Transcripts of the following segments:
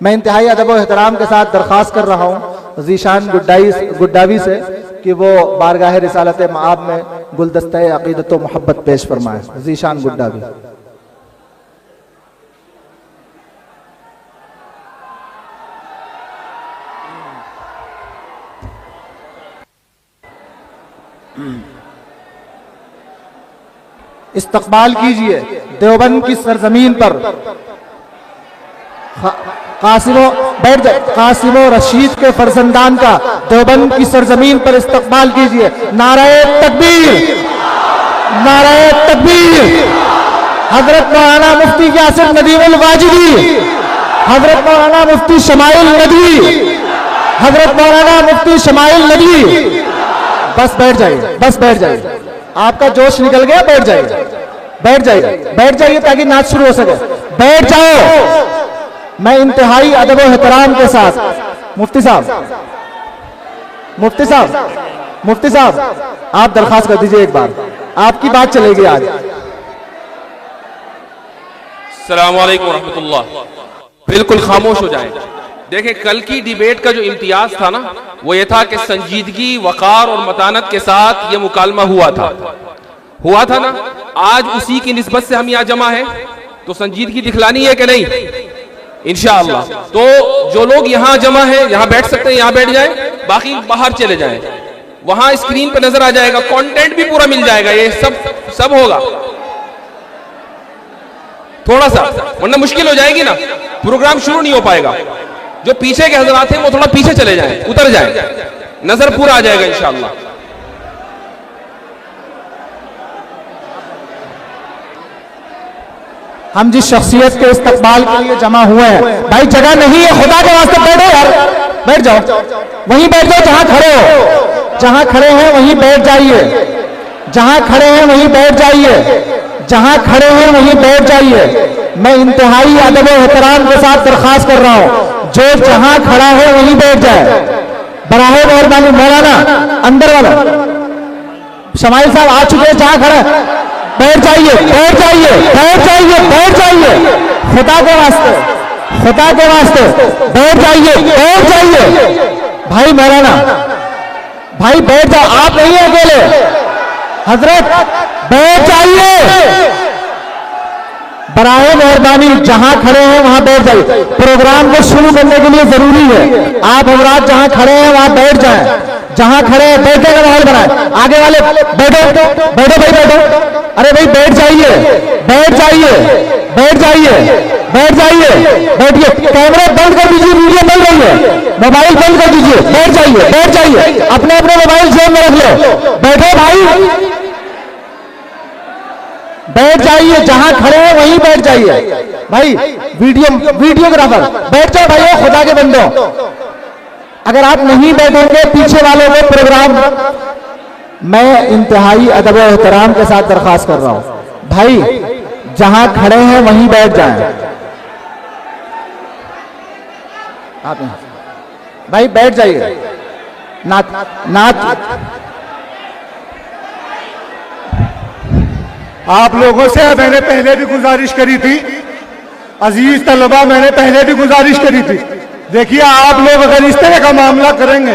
मैं इंतहाई अदब व एहतराम के साथ दरख्वास्त कर रहा हूँ ज़ीशान गुड्डावी से कि वो बारगाह रिसालत मआब में गुलदस्ते अक़ीदत व मोहब्बत पेश फरमाए। ज़ीशान गुड्डावी। इस्तकबाल कीजिए देवबंद की सरजमीन पर कासिमो रशीद के फरजंदान का देवबंद की सरजमीन पर इस्तकबाल कीजिए। नाराए तकबीर, नाराए तकबीर। हजरत मौलाना मुफ्ती यासिर नदीमुल वाजिदी, हजरत मौलाना मुफ्ती शमाइल नदवी, हजरत मौलाना मुफ्ती शमाइल नदवी। बस बैठ जाइए, बस बैठ जाइए। आपका जोश निकल गया, बैठ जाइए, बैठ जाइए, बैठ जाइए ताकि नाच शुरू हो सके। बैठ जाओ। मैं इंतहाई अदब व एहतराम के साथ मुफ्ती साहब, मुफ्ती साहब, मुफ्ती साहब आप दरखास्त कर दीजिए एक बार, आपकी बात चलेगी आज। अस्सलाम वालेकुम रहमतुल्लाह। बिल्कुल खामोश हो जाएं। देखें, कल की डिबेट का जो इम्तियाज था ना, वो ये था कि संजीदगी, वकार और मतानत के साथ ये मुकालमा हुआ था ना। आज उसी की निस्बत से हम यहाँ जमा हैं, तो संजीदगी दिखलानी है कि नहीं? इंशाअल्लाह। तो जो लोग यहाँ जमा हैं, यहाँ बैठ सकते हैं, यहाँ बैठ जाएं, बाकी बाहर चले जाएं। वहां स्क्रीन पे नजर आ जाएगा, कंटेंट भी पूरा मिल जाएगा, ये सब होगा। थोड़ा सा, वरना मुश्किल हो जाएगी ना, प्रोग्राम शुरू नहीं हो पाएगा। जो पीछे के हजरात हैं वो थोड़ा पीछे चले जाएं, उतर जाएं, नजर पूरा आ जाएगा इंशाअल्लाह। हम जिस शख्सियत के इस्तकबाल के लिए जमा हुए हैं, भाई जगह नहीं है, खुदा के वास्ते बैठो यार, बैठ जाओ, वहीं बैठ जाओ जहां खड़े हो, जहां खड़े हैं वहीं बैठ जाइए, जहां खड़े हैं वहीं बैठ जाइए, जहां खड़े हैं वहीं बैठ जाइए। मैं इंतहाई अदब व एहतराम के साथ दरख्वास्त कर रहा हूं, जो जहां खड़ा है वहीं बैठ जाए। बराहे मेहरबानी। मौलाना अंदर वाला शमाइल साहब आ चुके हैं, जहां खड़ा है बैठ जाइए, बैठ जाइए, बैठ जाइए, बैठ जाइए, खुदा के वास्ते, खुदा के वास्ते बैठ जाइए, बैठ जाइए। भाई मौलाना, भाई बैठ जाओ, आप नहीं है अकेले, हजरत बैठ जाइए। बराए मेहरबानी जहां खड़े हैं वहां बैठ जाइए। प्रोग्राम को शुरू करने के लिए जरूरी है आप हजरात जहां खड़े हैं वहां बैठ जाएं, जहां खड़े हैं बैठने का माहौल बनाए। आगे वाले बैठो, बैठो भाई, बैठो। अरे भाई बैठ जाइए, बैठ जाइए, बैठ जाइए, बैठ जाइए, बैठिए। कैमरा बंद कर दीजिए, वीडियो बंद रही है, मोबाइल बंद कर दीजिए, बैठ जाइए, बैठ जाइए, अपने अपने मोबाइल जेब में रख लो, बैठो भाई, बैठ जाइए, जहां खड़े हैं वहीं बैठ जाइए। भाई वीडियोग्राफर बैठ जाओ भाई, खुदा के बंदो। अगर आप नहीं बैठेंगे पीछे वालों को प्रोग्राम। मैं इंतहाई अदब व एहतराम के साथ दरख्वास्त कर रहा हूं, भाई जहां खड़े हैं वहीं बैठ जाएं। आप भाई बैठ जाइए। नात आप लोगों से मैंने पहले भी गुजारिश करी थी, अजीज तलबा, मैंने पहले भी गुजारिश करी थी। देखिए, आप लोग अगर इस तरह का मामला करेंगे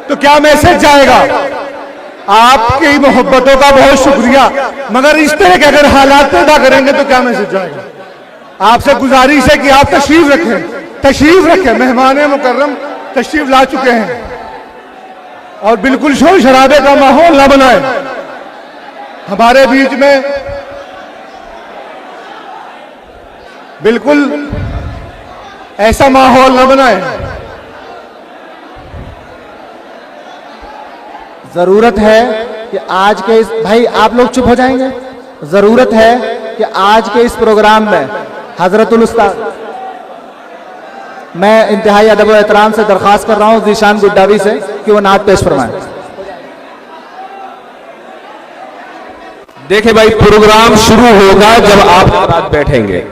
तो क्या मैसेज जाएगा? आपकी मोहब्बतों का बहुत शुक्रिया, मगर इस तरह के अगर हालात पैदा करेंगे तो क्या मैसेज जाएगा? आपसे गुजारिश है कि आप तशरीफ रखें, तशरीफ रखें। मेहमान मुकर्रम तशरीफ ला चुके हैं और बिल्कुल शोर शराबे का माहौल न बनाए। हमारे बीच में बिल्कुल ऐसा माहौल न बनाए। जरूरत है कि आज के इस, भाई आप लोग चुप हो जाएंगे। जरूरत है कि आज के इस प्रोग्राम में हजरतुल उस्ताद, मैं इंतहाई अदब व एहतराम से दरख्वास्त कर रहा हूं ज़ीशान गुड्डावी से कि वो नात पेश फरमाए। देखे भाई, प्रोग्राम शुरू होगा जब आप बैठेंगे।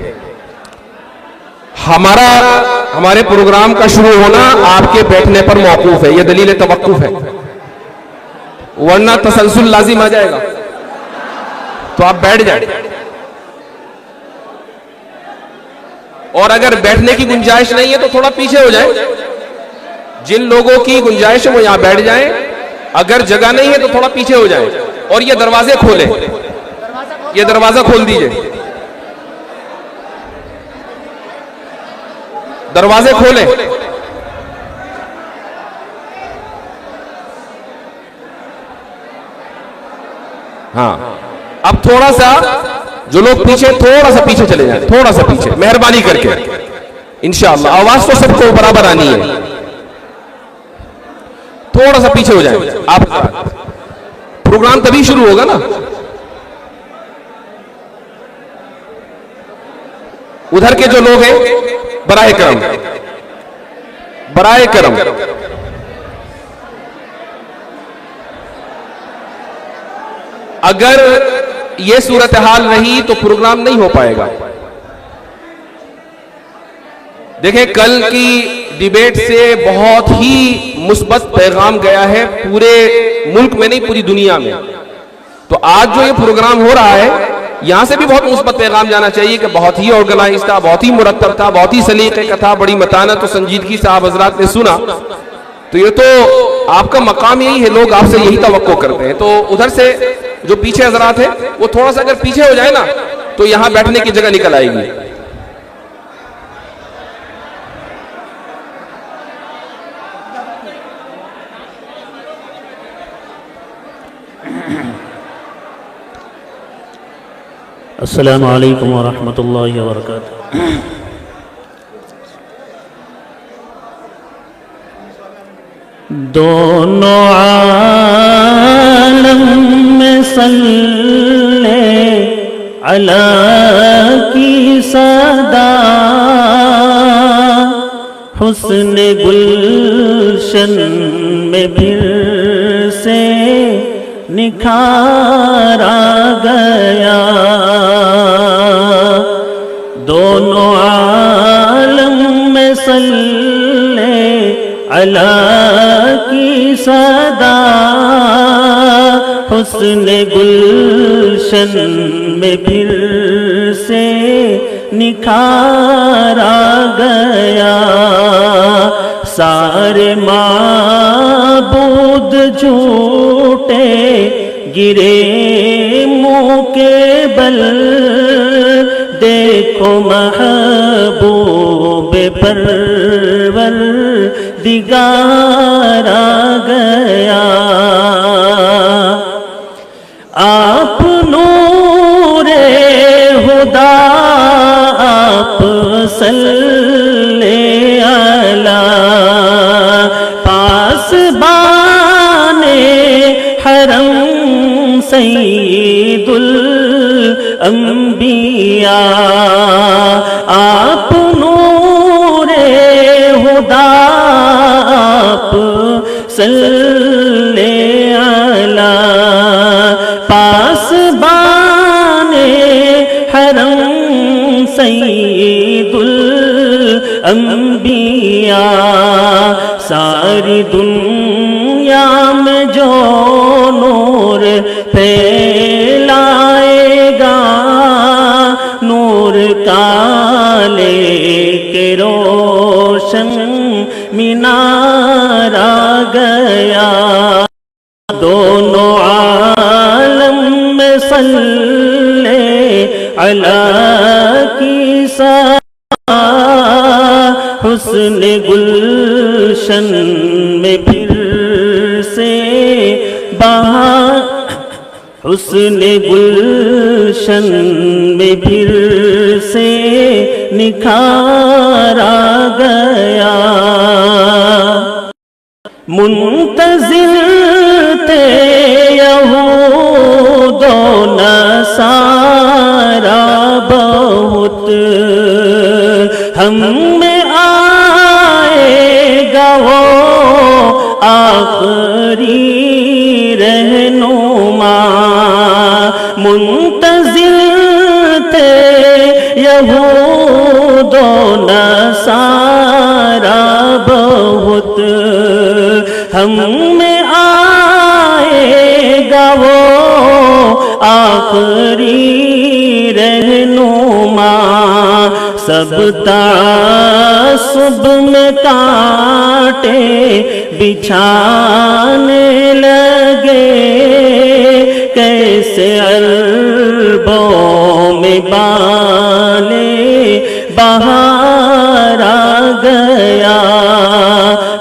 हमारे प्रोग्राम का शुरू होना आपके बैठने पर मौकूफ है, यह दलील तवक्कुफ है, वरना तसलसल लाजिम आ जाएगा। तो आप बैठ जाए और अगर बैठने की गुंजाइश नहीं है तो थोड़ा पीछे हो जाए। जिन लोगों की गुंजाइश है वो यहां बैठ जाएं, अगर जगह नहीं है तो थोड़ा पीछे हो जाएं। और ये दरवाजे खोले, ये दरवाजा खोल दीजिए, दरवाजे खोले। हाँ, अब थोड़ा सा जो लोग पीछे, थोड़ा सा पीछे चले जाएं, थोड़ा सा पीछे मेहरबानी करके, इंशाअल्लाह। आवाज तो सबको बराबर आनी है, थोड़ा सा पीछे हो जाए आप। प्रोग्राम तभी शुरू होगा ना। उधर के जो लोग हैं बराए करम, बराए करम, अगर ये सूरत हाल रही तो प्रोग्राम नहीं हो पाएगा। देखें, कल की डिबेट से बहुत ही मुस्बत पैगाम गया है पूरे मुल्क में, नहीं पूरी दुनिया में। तो आज जो ये प्रोग्राम हो रहा है, यहां से भी बहुत मुस्बत पैगाम जाना चाहिए कि बहुत ही ऑर्गेनाइज था, बहुत ही मुरत्तब था, बहुत ही सलीके का था, बड़ी मतानत और संजीदगी से आप हजरात ने सुना। तो ये तो आपका मकाम यही है, लोग आपसे यही तवक्को करते हैं। तो उधर से जो पीछे हजरात है वो थोड़ा सा अगर पीछे हो जाए ना तो यहां बैठने की जगह निकल आएगी। अस्सलामु अलैकुम वरहमतुल्लाहि वबरकातुहू। दोनों आलम में सल्ले अला की सदा, हुस्न गुलशन में फिर से निखारा गया। दोनों आलम में सल्ले अला की सदा, हुस्न गुलशन में फिर से निखारा गया। सारे माबूद झूठे गिरे मुंह के बल, देखो महबूब परवर दिगारा गया। आप नूरे हुदा, आप सल्ले अला, पासबाने हरम सैयदुल अंबिया। आप नूरे हुदा, आप सल्ले अला, पासबाने हरम सैयदुल अंबिया। सारी दुनिया में जो नूर फैलाएगा, नूर काले के रोशन मीनारा गया। दोनों आलम में सल्ले अला की सदा, हुस्न गुलशन में फिर से बहार, हुस्न गुलशन में फिर से निखारा गया। मुंतज़िर थे यहूदो नसारा बहुत, हम में आएगा वो आखिरी रहनुमा। मुंतज़िर थे यहूदो नसारा बहुत, हम में आएगा वो आखिरी रहनुमा। सब सब तासुब में कांटे बिछाने लगे, कैसे अरबों में बाले बहार आ गया।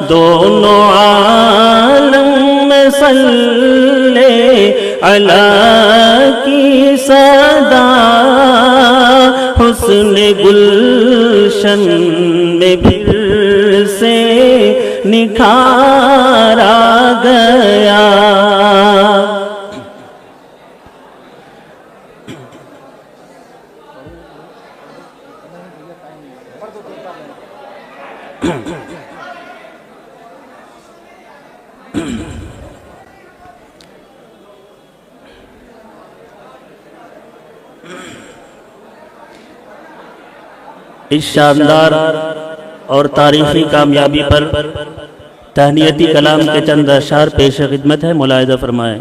दोनों आलम में सल्ले अला की सदा, हुस्न गुलशन में फिर से निखार आ गया। इस शानदार और तारीखी कामयाबी पर तहनीयती कलाम के चंद अशार पेश खिदमत है, मुलाहिज़ा फरमाएं।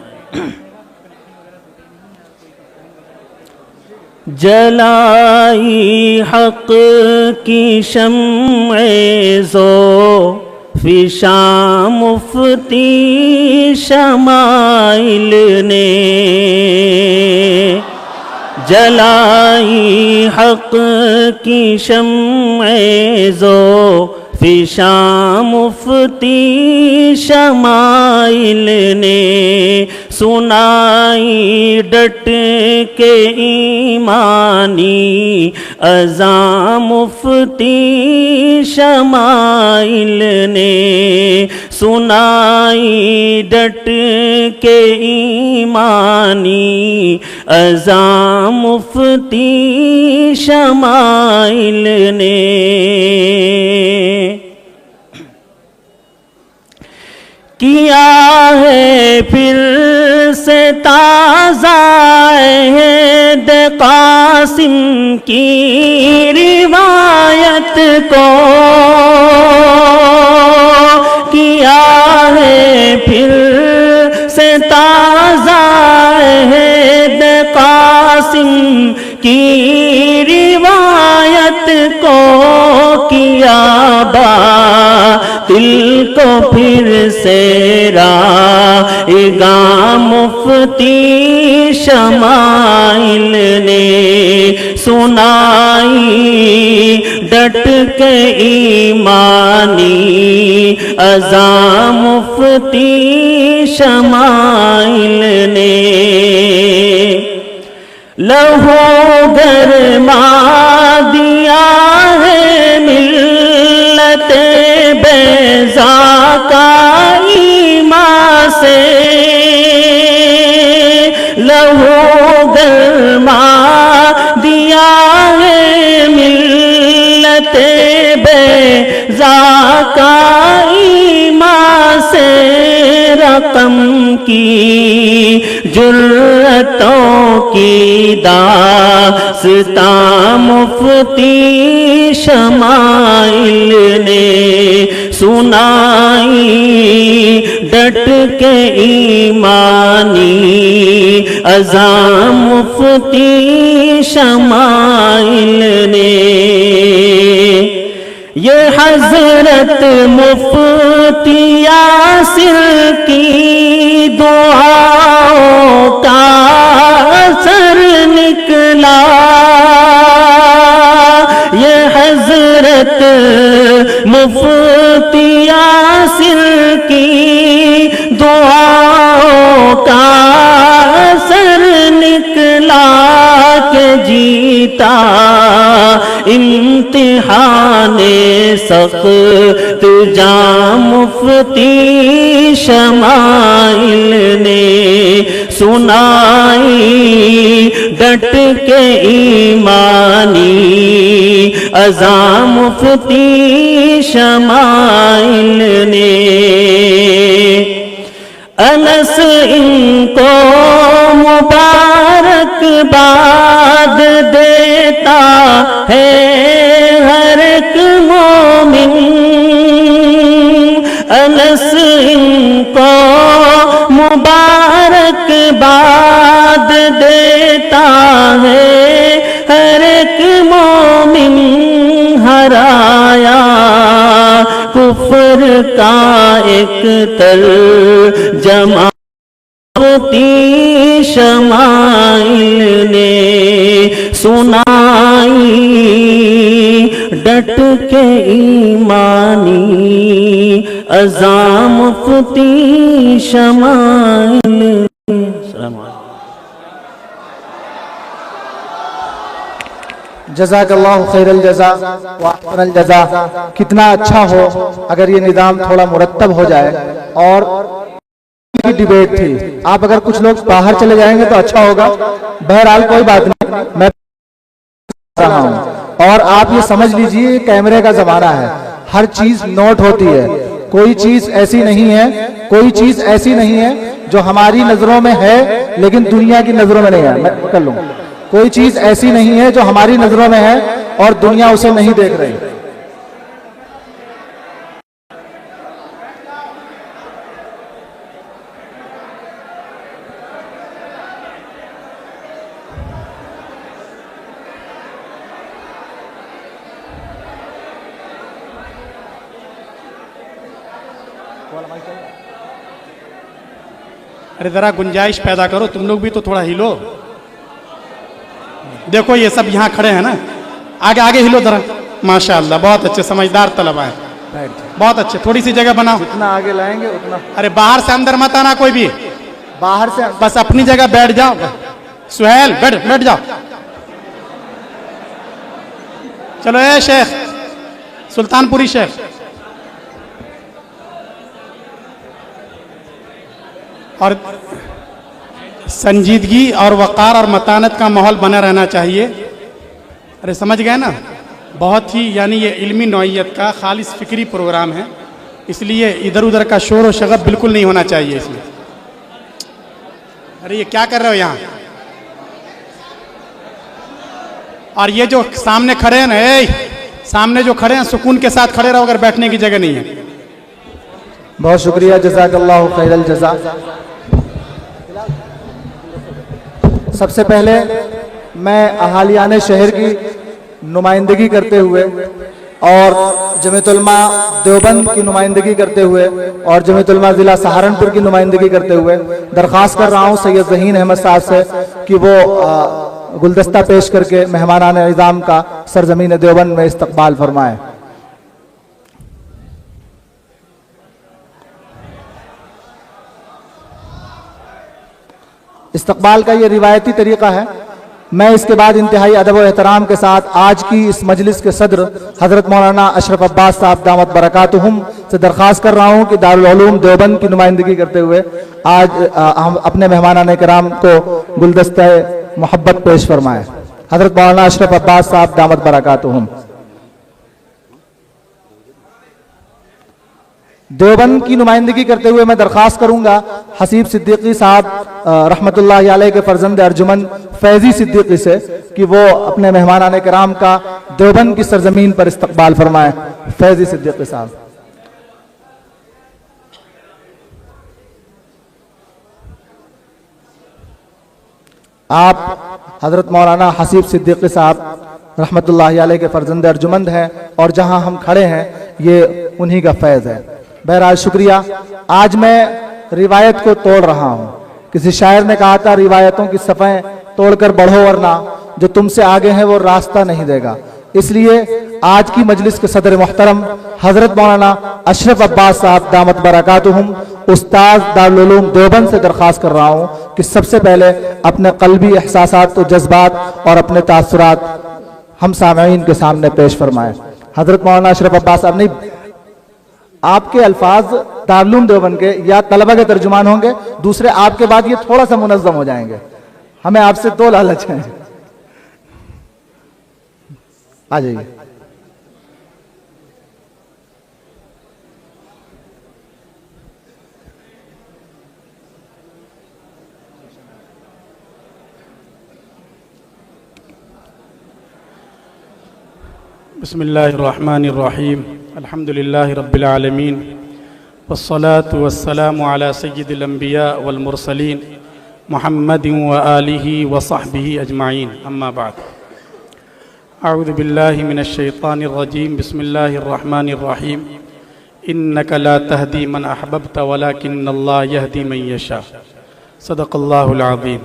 जलाई हक की शम्ए ज़ो फिशा मुफ्ती शमाइल ने, जलाई हक की शम्ए ज़ो फिशा मुफ्ती शमाइल ने, सुनाई डट के ईमानी अज़ा मुफ्ती शमाइल ने, सुनाई डट के ईमानी अज़ा मुफ्ती शमाइल ने। किया है फिर से ताज़ा अहद क़ासिम की रिवायत को, किया है फिर से ताज़ा अहद क़ासिम की रिवायत को, किया दिल को फिर से राएगा मुफ्ती शमाइल ने, सुनाई डट के ईमानी अज़ा मुफ्ती शमाइल ने। लहो गरमा दिया है मिल्लते बेज़ा का ईमान से, लहो गरमा दिया है मिल्लते बेज़ा का ईमान से, रकम की जुर्रतों की दास्तां मुफ्ती शमाइल ने, सुनाई डट के ईमानी अज़ा मुफ्ती शमाइल ने। ये हज़रत मुफ्ती यासिर की दुआओं का असर निकला, ये हज़रत मुफ्ती यासिर की दुआओं का असर निकला, के जीता इम्तिहाने सख्त जा मुफ्ती शमाइल ने, सुनाई डट के ईमानी अज़ा मुफ्ती शमाइल ने। अनस इनको मुबारकबाद देता है हर एक मोमिन, अनस इनको मुबारकबाद देता है हर एक मोमिन। हराया, कुफर का एक तर्जमा शमाइल ने सुनाई, डट के ईमानी अज़ाम फती शमाइल। जज़ाकल्लाहु खैरल जज़ा व अहसनल जज़ा। कितना अच्छा हो अगर ये निज़ाम थोड़ा मुरत्तब हो जाए। और की डिबेट थी, आप अगर कुछ लोग बाहर चले जाएंगे तो अच्छा होगा। बहरहाल कोई बात नहीं, मैं रहा हूं। और आप ये समझ लीजिए कैमरे का जमाना है, हर चीज नोट होती है। कोई चीज ऐसी नहीं है, कोई चीज ऐसी नहीं है जो हमारी नजरों में है लेकिन दुनिया की नजरों में नहीं है। मैं कर लूं, कोई चीज ऐसी नहीं है जो हमारी नजरों में है और दुनिया उसे नहीं देख रही। अरे जरा गुंजाइश पैदा करो, तुम लोग भी तो थोड़ा हिलो। देखो ये सब यहाँ खड़े हैं ना, आगे आगे हिलो जरा। माशाअल्लाह, बहुत अच्छे समझदार तलबा है, बहुत अच्छे। थोड़ी सी जगह बनाओ, जितना आगे लाएंगे उतना। अरे बाहर से अंदर मत आना कोई भी, बाहर से बस अपनी जगह बैठ जाओ। सुहेल बैठ जाओ। चलो ए शेख, सुल्तानपुरी शेख, और संजीदगी और वक़ार और मतानत का माहौल बना रहना चाहिए। अरे समझ गए ना, बहुत ही यानी ये इल्मी नौइयत का खालिस फ़िक्री प्रोग्राम है, इसलिए इधर उधर का शोर और शगब बिल्कुल नहीं होना चाहिए इसमें। अरे ये क्या कर रहे हो यहाँ? और ये जो सामने खड़े हैं ना, सामने जो खड़े हैं सुकून के साथ खड़े रहो, अगर बैठने की जगह नहीं है। बहुत शुक्रिया, जज़ाकल्लाहु खैरल जज़ा। सबसे पहले मैं अहालियाने शहर की नुमाइंदगी करते हुए और जमीयत उलमा देवबंद की नुमाइंदगी करते हुए और जमीयत उलमा ज़िला सहारनपुर की नुमाइंदगी करते हुए दरख्वास्त कर रहा हूँ सैयद ज़हीन अहमद साहब से कि वो गुलदस्ता पेश करके मेहमानान निज़ाम का सरजमीन देवबंद में इस्तकबाल फरमाएं। इस्तकबाल का ये रिवायती तरीका है। मैं इसके बाद इंतहाई अदब व एहतराम के साथ आज की इस मजलिस के सदर हजरत मौलाना अशरफ अब्बास साहब दामत बरकातुहुम से दरख्वास्त कर रहा हूँ कि दारुल उलूम देवबंद की नुमाइंदगी करते हुए आज हम अपने मेहमानान किराम को गुलदस्ता मोहब्बत पेश फरमाएं। हजरत मौलाना अशरफ अब्बास साहब दामत बरकातुहुम। देवबंद की नुमाइंदगी करते हुए मैं दरख्वास्त करूंगा हसीब सिद्दीकी साहब रहमतुल्लाह अलैह के फर्जंद अर्जुमन फैजी सिद्दीकी से कि वो अपने मेहमानान किराम का देवबंद की सरजमीन पर इस्तकबाल फरमाएं। फैजी सिद्दीकी साहब। आप हजरत मौलाना हसीब सिद्दीकी साहब रहमतुल्लाह अलैह के फर्जंद अर्जुमंद हैं और जहां हम खड़े हैं ये उन्हीं का फैज है। बहरहाल शुक्रिया। आज मैं रिवायत को तोड़ रहा हूँ। किसी शायर ने कहा था रिवायतों की सफ़ें तोड़कर बढ़ो वरना जो तुमसे आगे हैं वो रास्ता नहीं देगा। इसलिए आज की मजलिस के सदर मोहतरम हजरत मौलाना अशरफ अब्बास साहब दामत बरकातुहुम उस्ताद दारुल उलूम देवबंद से दरख्वास्त कर रहा हूँ कि सबसे पहले अपने कल्बी एहसासात और जज्बात और अपने तासुरात हम सामईन के सामने पेश फरमाएं। हजरत मौलाना अशरफ अब्बास साहब, नहीं आपके अल्फाज दारुल उलूम देवबंद के या तलबा के तर्जुमान होंगे, दूसरे आपके बाद ये थोड़ा सा मुनज़्ज़म हो जाएंगे। हमें आपसे दो लालच हैं। आ जाइए। बिस्मिल्लाहिर्रहमानिर्रहीम। अल्हम्दुलिल्लाहि रब्बिल आलमीन वस्सलातु वस्सलामु अला सय्यिदिल अंबिया वल मुरसलीन मुहम्मदिन व आलिहि व सहबिहि अजमाइन। अम्मा बाद। अऊज़ु बिल्लाहि मिनश्शैतानिर्रजीम बिस्मिल्लाहिर्रहमानिर्रहीम इन्नका ला तहदी मन अहबब्ता वलाकिन्नल्लाह यहदी मन यशा सदक़ल्लाहुल अज़ीम।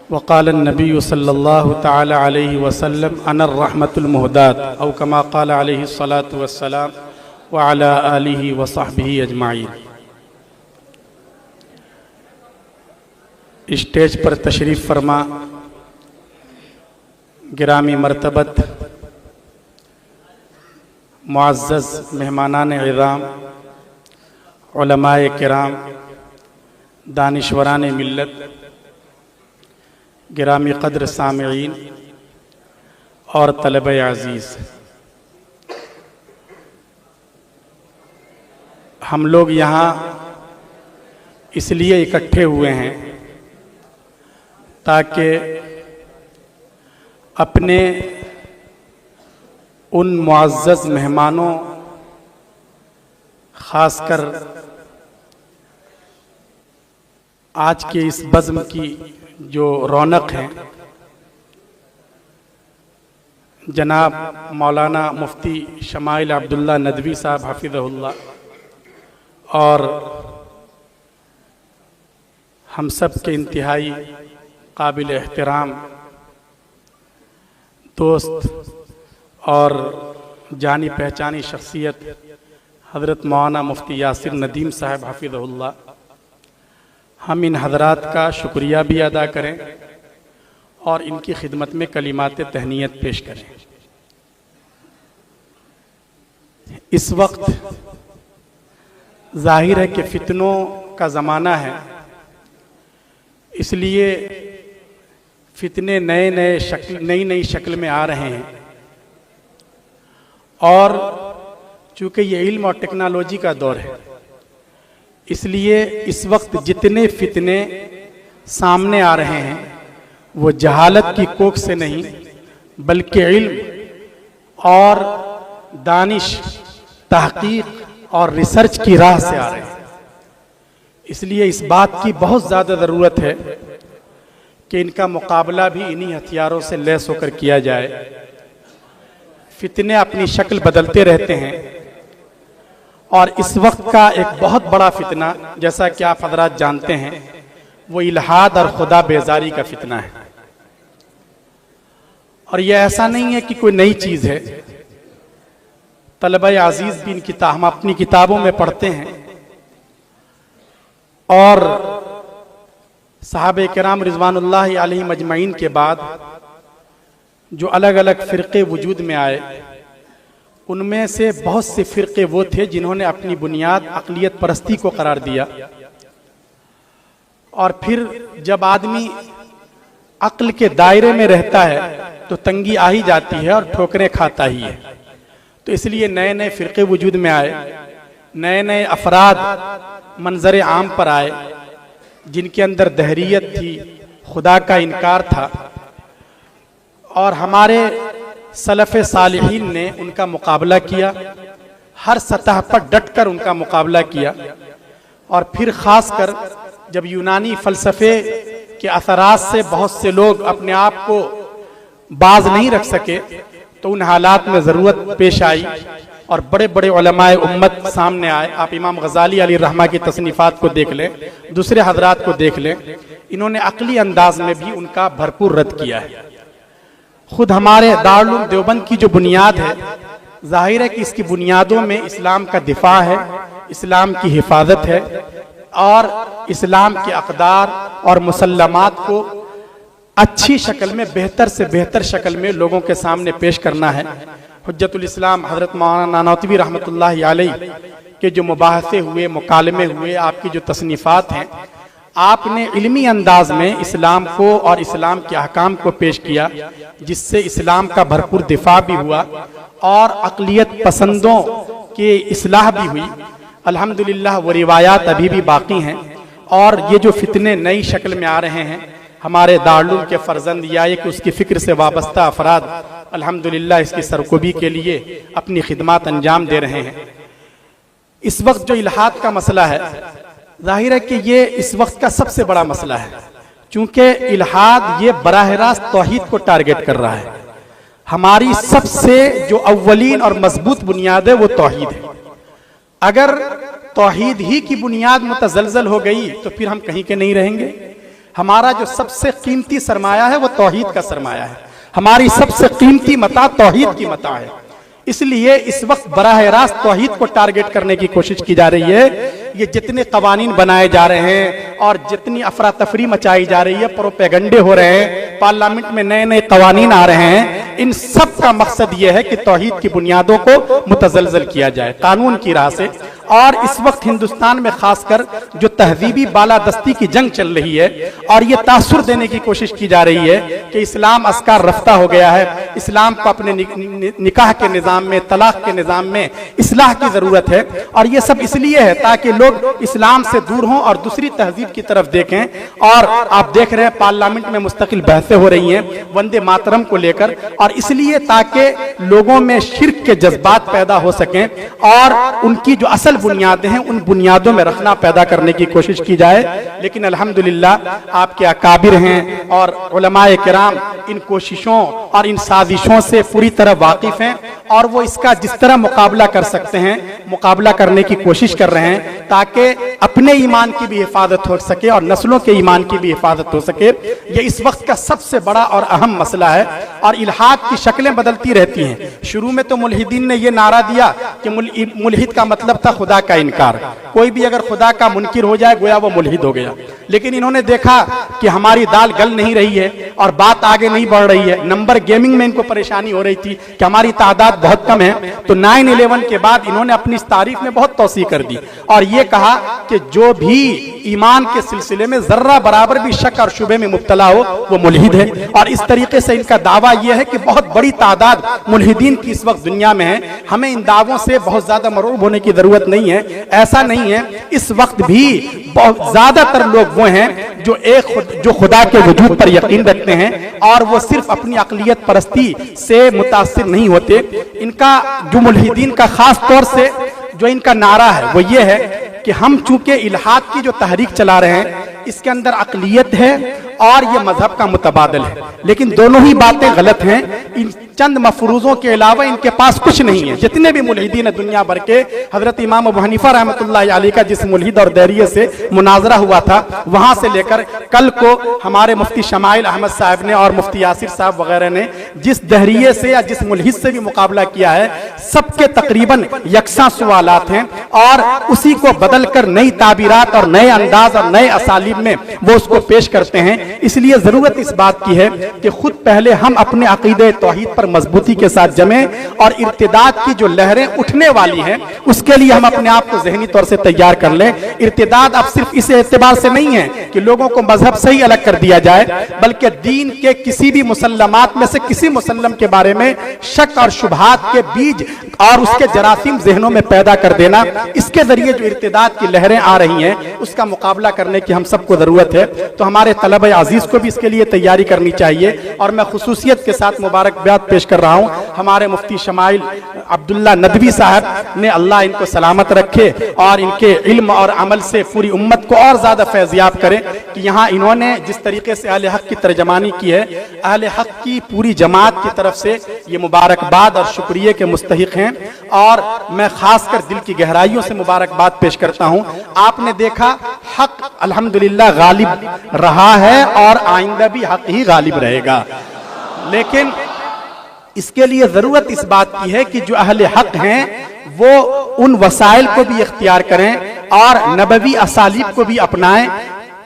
वक़ाल नबी सल्लल्लाहु तआला अलैहि वसल्लम अनर रहमतुल मुहदात औ कमा क़ाल अलैहि सलातु वस्सलाम व अला आलिहि व सहबिहि अजमाइन। स्टेज पर तशरीफ़ फरमा गिरामी मर्तबत मुअज़्ज़ज़ मेहमानान इज़ाम उलमाए किराम दानिश्वरान मिल्लत गिरामी क़द्र सामिईन और तलबे अज़ीज़, हम लोग यहाँ इसलिए इकट्ठे हुए हैं ताकि अपने उन मुअज़्ज़ज़ मेहमानों, ख़ासकर आज के इस बज़्म की जो रौनक है, जनाब मौलाना मुफ्ती शमाइल अब्दुल्ला नदवी साहब हफ़िज़हुल्लाह और हम सब के इंतहाई काबिल एहतराम दोस्त और जानी पहचानी शख्सियत हज़रत मौलाना मुफ्ती यासिर नदीम साहब हफ़िज़हुल्लाह, हम इन हज़रात का शुक्रिया भी अदा करें और इनकी खिदमत में कलिमात तहनीयत पेश करें। इस वक्त ज़ाहिर है कि फितनों का ज़माना है, इसलिए फितने नई नई शक्ल में आ रहे हैं और चूँकि ये इल्म और टेक्नोलॉजी का दौर है, इसलिए इस वक्त जितने फितने सामने आ रहे हैं वो जहालत की कोख से नहीं बल्कि इल्म और दानिश, तहकीक और रिसर्च की राह से आ रहे हैं। इसलिए इस बात की बहुत ज़्यादा ज़रूरत है कि इनका मुकाबला भी इन्हीं हथियारों से लैस होकर किया जाए। फितने अपनी शक्ल बदलते रहते हैं और इस वक्त का एक बहुत बड़ा फितना, जैसा कि आप हज़रात जानते हैं, वो इल्हाद और खुदा बेजारी का फितना है। और ये ऐसा नहीं है कि कोई नई चीज़ है, तलबा अजीज़ भी हम अपनी किताबों में पढ़ते हैं और सहाबे किराम रिज़वानुल्लाहि अलैहिम अजमईन के बाद जो अलग अलग फ़िरक़े वजूद में आए, उनमें से बहुत से फ़िरक़े वो थे जिन्होंने अपनी बुनियाद अक़लियत परस्ती को करार दिया। और फिर जब आदमी अक्ल के दायरे में रहता है तो तंगी आ ही जाती है और ठोकरें खाता ही है। तो इसलिए नए नए फ़िरक़े वजूद में आए, नए नए अफराद मंजर आम पर आए जिनके अंदर दहरियत थी, खुदा का इनकार था, और हमारे सलफ़ सालिहीन ने उनका मुकाबला किया, हर सतह पर डट कर उनका मुकाबला किया। और फिर ख़ास कर जब यूनानी फ़लसफ़े के असरात से बहुत से लोग अपने आप को बाज नहीं रख सके तो उन हालात में ज़रूरत पेश आई और बड़े बड़े उलमाए उम्मत सामने आए। आप इमाम गज़ाली अलैहि रहमा की तसनीफ़ात को देख लें, दूसरे हज़रात को देख लें, इन्होंने अक़ली अंदाज में भी उनका भरपूर रद्द किया है। खुद हमारे दारुल उलूम देवबंद की जो बुनियाद है, जाहिर है कि इसकी बुनियादों में इस्लाम का दिफा है, इस्लाम की हिफाजत है और इस्लाम के अक़दार और मुसल्लमात को अच्छी शक्ल में, बेहतर से बेहतर शक्ल में लोगों के सामने पेश करना है। हुज्जतुल इस्लाम हज़रत मौलाना नानौतवी रहमतुल्लाहि अलैहि के जो मुबाहसे हुए, मुकालमे हुए, आपकी जो तसनीफ़ात हैं, आपने इल्मी अंदाज में इस्लाम को और इस्लाम के अहकाम को पेश किया, जिससे इस्लाम का भरपूर दिफा भी हुआ और अक़लियत पसंदों के इस्लाह भी हुई। अल्हम्दुलिल्लाह वो रिवायात अभी भी बाकी हैं और ये जो फितने नई शक्ल में आ रहे हैं, हमारे दारुल उलूम के फ़र्जंद या ये कि उसकी फ़िक्र से वाबस्ता अफराद अल्हम्दुलिल्लाह इसकी सरकोबी के लिए अपनी खिदमात अंजाम दे रहे हैं। इस वक्त जो इल्हाद का मसला है, जाहिर है कि ये इस वक्त का सबसे बड़ा मसला है, चूंकि इल्हाद ये बराह रास्त तौहीद को टारगेट कर रहा है। हमारी सबसे जो अव्वलीन और मजबूत बुनियाद है वो तौहीद है। अगर तौहीद ही की बुनियाद मुतजलजल हो गई तो फिर हम कहीं के नहीं रहेंगे। हमारा जो सबसे कीमती सरमाया है वो तौहीद का सरमाया है। हमारी सबसे कीमती मता तौहीद की मता है। इसलिए इस वक्त बराह रास्त तौहीद को टारगेट करने की कोशिश की जा रही है। ये जितने कवानीन बनाए जा रहे हैं और जितनी अफरा तफरी मचाई जा रही है, प्रोपेगंडे हो रहे हैं, पार्लियामेंट में नए नए कवानीन आ रहे हैं, इन सब का मकसद ये है कि तौहीद की बुनियादों को मुतजलजल किया जाए कानून की राह से। और इस वक्त हिंदुस्तान में खासकर जो तहजीबी बालादस्ती की जंग चल रही है और ये तासुर देने की कोशिश की जा रही है कि इस्लाम अस्कार रफ्ता हो गया है, इस्लाम को अपने निकाह के निज़ाम में, तलाक के निज़ाम में इस्लाह की ज़रूरत है। और ये सब इसलिए है ताकि लोग इस्लाम से दूर हों और दूसरी तहजीब की तरफ देखें। और आप देख रहे हैं पार्लियामेंट में मुस्तकिल बहसें हो रही हैं वंदे मातरम को लेकर, और इसलिए ताकि लोगों में शिर्क के जज्बात पैदा हो सकें और उनकी जो असल बुनियादें हैं उन बुनियादों में रखना पैदा करने की कोशिश की जाए। लेकिन अल्हम्दुलिल्लाह आपके अकाबिर हैं और उलमाए किराम इन कोशिशों और इन साजिशों से पूरी तरह वाकिफ हैं और वो इसका जिस तरह मुकाबला कर सकते हैं मुकाबला करने की कोशिश कर रहे हैं ताकि अपने ईमान की भी हिफाजत हो सके और नस्लों के ईमान की भी हिफाजत हो सके। ये इस वक्त का सबसे बड़ा और अहम मसला है। और इल्हाद की शक्लें बदलती रहती हैं। शुरू में तो मुल्हिदीन ने यह नारा दिया कि मुल्हिद का मतलब था खुदा का इनकार। कोई भी अगर खुदा का मुनकिर हो जाए गोया वो मुल्हिद हो गया। लेकिन इन्होंने देखा कि हमारी दाल गल नहीं रही है और बात आगे नहीं बढ़ रही है। नंबर गेमिंग में इनको परेशानी हो रही थी कि हमारी तादाद बहुत कम है। तो 9/11 के बाद इन्होंने अपनी इस तारीफ में बहुत तौसीह कर दी और ये कहा कि जो भी ईमान के सिलसिले में जर्रा बराबर भी शक और शुबे में मुब्तला हो वो मुल्हिद है। और इस तरीके से इनका दावा यह है कि बहुत बड़ी तादाद मुल्हिदीन की इस वक्त दुनिया में है। हमें इन दावों से बहुत ज्यादा मरूब होने की जरूरत नहीं है। ऐसा नहीं है, इस वक्त भी बहुत ज्यादातर लोग वो हैं जो खुदा के वजूद पर यकीन रखते हैं और वो सिर्फ अपनी अक़लियत परस्ती से मुतासिर नहीं होते। इनका जो मुल्हिदीन का खास तौर से जो इनका नारा है वो ये है कि हम चूंकि इल्हाद की जो तहरीक चला रहे हैं इसके अंदर अक़लियत है और ये मजहब का मुतबादल है, लेकिन दोनों ही बातें गलत हैं। इन चंद मफरूजों के अलावा इनके पास कुछ नहीं है। जितने भी मुल्हिदीन है दुनिया भर के, हजरत इमाम अबू हनीफा रहमतुल्लाह अलैह का जिस मुल्हिद और दैरिये से मुनाजरा हुआ था वहां से लेकर कल को हमारे मुफ्ती शमाइल अहमद साहब ने और मुफ्ती यासिर साहब वगैरह ने जिस दहरिये से या जिस मुल्हिद से भी मुकाबला किया है सबके तकरीबन यकसा सवालात हैं और उसी को बदल कर नई ताबीरात और नए अंदाज और नए असालीब में वो उसको पेश करते हैं। इसलिए जरूरत इस बात की है कि खुद पहले हम अपने अकीदे तौहीद पर मजबूती के साथ जमे और इर्तिदाद की जो लहरें उठने वाली हैं उसके लिए हम अपने आप को ज़हनी तौर से तैयार कर लें। इर्तिदाद अब सिर्फ इस एतबार से नहीं है कि लोगों को मजहब से ही अलग कर दिया जाए, बल्कि दीन के किसी भी मुसल्लमात में से किसी मुसल्लम के बारे में शक और शुबहात के बीज और उसके जरासीम जहनों में पैदा कर देना। इसके जरिए जो इर्तिदाद की लहरें आ रही हैं उसका मुकाबला करने की हम सबको जरूरत है। तो हमारे तलबा अजीज को भी इसके लिए तैयारी करनी चाहिए। और मैं खुसूसियत के साथ मुबारकबाद पेश कर रहा हूँ हमारे मुफ्ती शमाइल अब्दुल्ला नदवी साहब ने, अल्लाह इनको सलामत रखे और इनके इल्म और अमल से पूरी उम्मत को और ज्यादा फैज़याब करें कि यहाँ इन्होंने जिस तरीके से अहले हक की तर्जमानी की है, अहले हक की पूरी जमात की तरफ से ये मुबारकबाद और शुक्रिया के मुस्तहिक हैं। और मैं खासकर दिल की गहराइयों से मुबारकबाद पेश करता हूँ। आपने देखा हक अल्हम्दुलिल्लाह गालिब रहा है और आइंदा भी हक ही गालिब रहेगा, लेकिन इसके लिए जरूरत इस बात की है कि जो अहले हक हैं वो उन वसाइल को भी इख्तियार करें और नबवी असालीब को भी अपनाएं।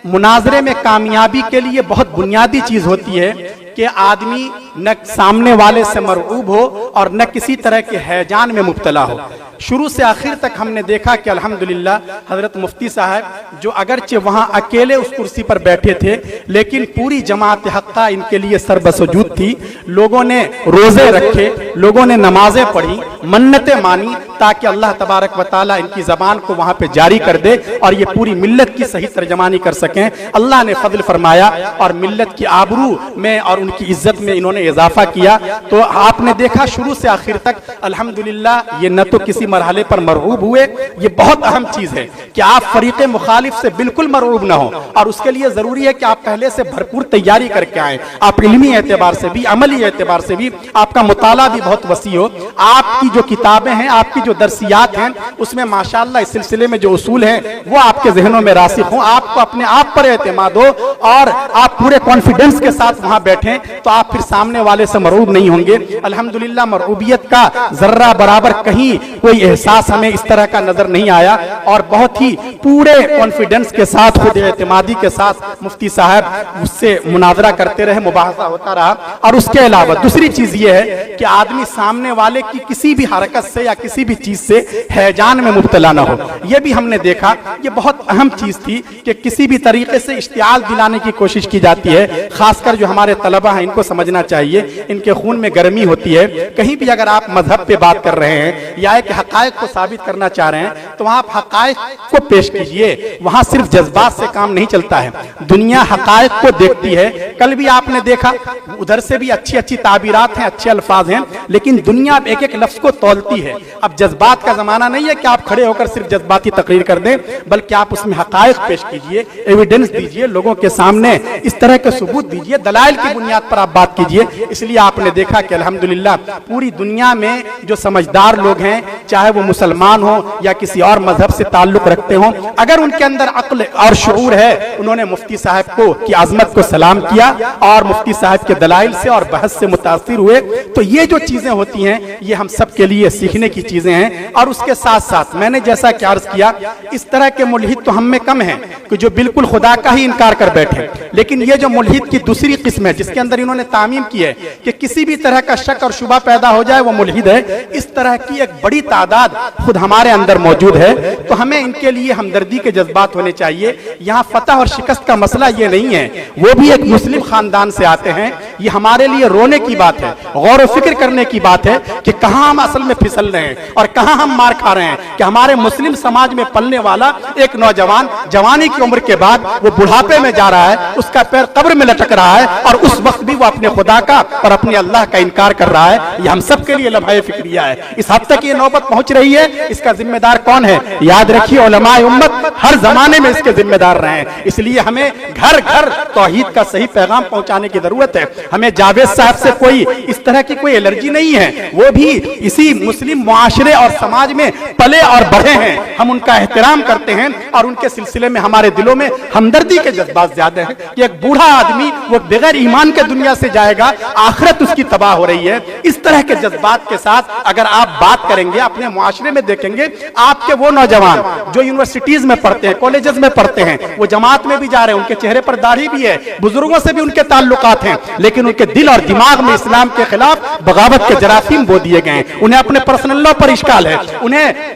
मुनाजरे में कामयाबी के लिए बहुत बुनियादी चीज होती है कि आदमी न सामने वाले से मरऊब हो और न किसी तरह के हैजान में मुब्तला हो। शुरू से आखिर तक हमने देखा कि अल्हम्दुलिल्लाह हजरत मुफ्ती साहब जो अगरचे वहां अकेले उस कुर्सी पर बैठे थे लेकिन पूरी जमात हक्का इनके लिए सरबसजूद थी। लोगों ने रोजे रखे, लोगों ने नमाजें पढ़ी, मन्नतें मानी ताकि अल्लाह तबारक व तआला इनकी जबान को वहां पे जारी कर दे और ये पूरी मिल्लत की सही तर्जमानी कर सकें। अल्लाह ने फजल फरमाया और मिल्लत की आबरू में और उनकी इज्जत में इन्होंने इजाफा किया। तो आपने देखा शुरू से आखिर तक अल्हम्दुलिल्लाह ये न तो किसी मरहले पर मरऊब हुए, ये बहुत अहम चीज है कि आप फरीक़े मुखालिफ से बिल्कुल मरऊब ना हो, और उसके लिए जरूरी है कि आप पहले से भरपूर तैयारी करके आए। आप इल्मी एतबार से भी, अमली एतबार से भी आपका मुताला भी बहुत वसी हो। आपकी जो किताबें हैं, आपकी जो दरसियात हैं, उसमें माशाअल्लाह इस सिलसिले में जो उसूल हैं वो आपके जहनों में रासिख हो, आपको अपने आप पर एतमाद हो और आप पूरे कॉन्फिडेंस के साथ वहां बैठें, तो आप फिर सामने वाले से मरऊब नहीं होंगे। अल्हम्दुलिल्लाह मरऊबियत का जर्रा बराबर कहीं कोई एहसास हमें इस तरह का नजर नहीं आया, और बहुत ही पूरे कॉन्फिडेंस के साथ, खुद एतमादी के साथ मुफ्ती साहब उससे मुनाजरा करते रहे, मुबाहसा होता रहा। और उसके अलावा दूसरी चीज ये है कि आदमी सामने वाले की किसी भी हरकत से या किसी भी चीज से हैजान में मुब्तला ना हो। यह भी हमने देखा, ये बहुत अहम चीज थी कि किसी भी तरीके से इश्तियाल दिलाने की कोशिश की जाती है। खासकर जो हमारे तलबा हैं इनको समझना चाहिए, इनके खून में गर्मी होती है। कहीं भी अगर आप मजहब पे बात कर रहे हैं या एक हकायक को साबित करना चाह रहे हैं, तो वहां आप हकायक को पेश कीजिए। वहां सिर्फ जज्बात से काम नहीं चलता है, दुनिया हकायक को देखती है। कल भी आपने देखा, उधर से भी अच्छी अच्छी ताबीरात हैं, अच्छे अल्फाज हैं, लेकिन दुनिया एक एक लफ्ज को तौलती है। अब जज्बात का जमाना नहीं है कि आप खड़े होकर सिर्फ जज्बाती तकरीर कर दें, बल्कि आप उसमें हकायक पेश कीजिए, एविडेंस दीजिए, लोगों के सामने इस तरह के सबूत दीजिए, दलाइल की बुनियाद पर आप बात कीजिए। इसलिए आपने देखा कि अल्हम्दुलिल्लाह पूरी दुनिया में जो समझदार लोग हैं, चाहे वो मुसलमान हो या किसी और मजहब से ताल्लुक रखते हो, अगर उनके अंदर अक्ल और शऊर है, उन्होंने मुफ्ती साहब को की आजमत को सलाम किया और मुफ्ती साहब के दलाइल से और बहस से मुतासिर हुए। तो ये जो चीजें होती हैं, ये हम सब के लिए सीखने की चीजें हैं। और उसके साथ साथ मैंने जैसा कि अर्ज किया, इस तरह के मुल्हिद तो हम में कम हैं कि जो बिल्कुल खुदा का ही इनकार कर बैठे, लेकिन ये जो मुल्हिद की दूसरी किस्म है, जिसके अंदर इन्होंने तामीम की है कि किसी भी तरह का शक और शुबा पैदा हो जाए वो मुल्हिद है, इस तरह की एक बड़ी तादाद खुद हमारे अंदर मौजूद है। तो हमें इनके लिए हमदर्दी के जज्बात होने चाहिए। यहाँ फतह और शिकस्त का मसला ये नहीं है, वो भी एक मुस्लिम खानदान से आते हैं। ये हमारे लिए रोने की बात है, गौर फिक्र करने की बात है कि कहाँ हम असल में फिसल रहे हैं और कहाँ हम मार खा रहे हैं। कि हमारे मुस्लिम समाज में पलने वाला एक नौजवान जवानी की उम्र के बाद वो बुढ़ापे में जा रहा है, उसका पैर कब्र में लटक रहा है, और उस वक्त भी वो अपने खुदा का और अपने अल्लाह का इनकार कर रहा है। ये हम सब के लिए लम्हा फिक्रिया है। इस हद तक ये नौबत पहुंच रही है, इसका जिम्मेदार कौन है? याद रखिए, उलमाए उम्मत हर जमाने में इसके जिम्मेदार रहे हैं। इसलिए हमें घर घर तौहीद का सही पैगाम पहुंचाने की जरूरत है। हमें जावेद साहब से कोई इस तरह की कोई एलर्जी नहीं है, वो भी इसी मुस्लिम मुआशरे और समाज में पले और बढ़े हैं। हम उनका एहतराम करते हैं और उनके सिलसिले में हमारे दिलों में हमदर्दी के जज्बात ज्यादा हैं कि एक बूढ़ा आदमी वो बगैर ईमान के दुनिया से जाएगा, आखिरत उसकी तबाह हो रही है। इस तरह के जज्बात के साथ अगर आप बात करेंगे, अपने मुआशरे में देखेंगे, आपके वो नौजवान जो यूनिवर्सिटीज में पढ़ते हैं, कॉलेजेस में पढ़ते हैं, वो जमात में भी जा रहे हैं, उनके चेहरे पर दाढ़ी भी है, बुजुर्गों से भी उनके ताल्लुकात हैं, लेकिन उनके दिल और दिमाग में इस्लाम के खिलाफ बगावत के जरासीम बो दिए गए हैं। उन्हें अपने पर्सनल लॉ पर इश्काल है, उन्हें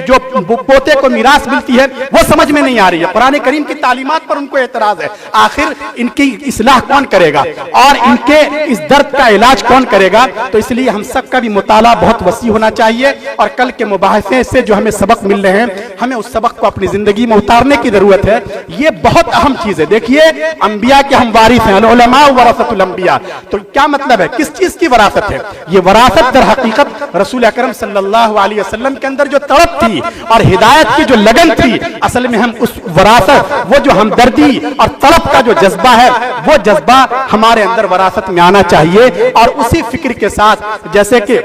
जो पोते को मीरास मिलती है वो समझ में नहीं आ रही है, कुरान करीम की तालीमात पर उनको एतराज है। आखिर इनकी इस्लाह कौन करेगा और इनके इस दर्द का इलाज कौन करेगा? तो इसलिए हम सब का भी मुताला बहुत वसी होना चाहिए, और कल के मुबाहसे से जो हमें सबक मिल रहे हैं, हमें उस सबक को अपनी जिंदगी में उतारने की जरूरत है। ये बहुत अहम चीज है। देखिए, अंबिया के हम वारिस हैं, उलमा वरसतुल अंबिया। तो क्या मतलब है, किस चीज की वरासत है? ये वरासत दर हकीकत रसूल अकरम सल्लल्लाहु अलैहि वसल्लम के अंदर जो तड़प थी और हिदायत की जो लगन थी, असल में हम उस वरासत, वो जो हमदर्दी और तड़प का जो जज्बा है, वो जज्बा हमारे अंदर वरासत में आना चाहिए। और उसी फिक्र के साथ, जैसे कि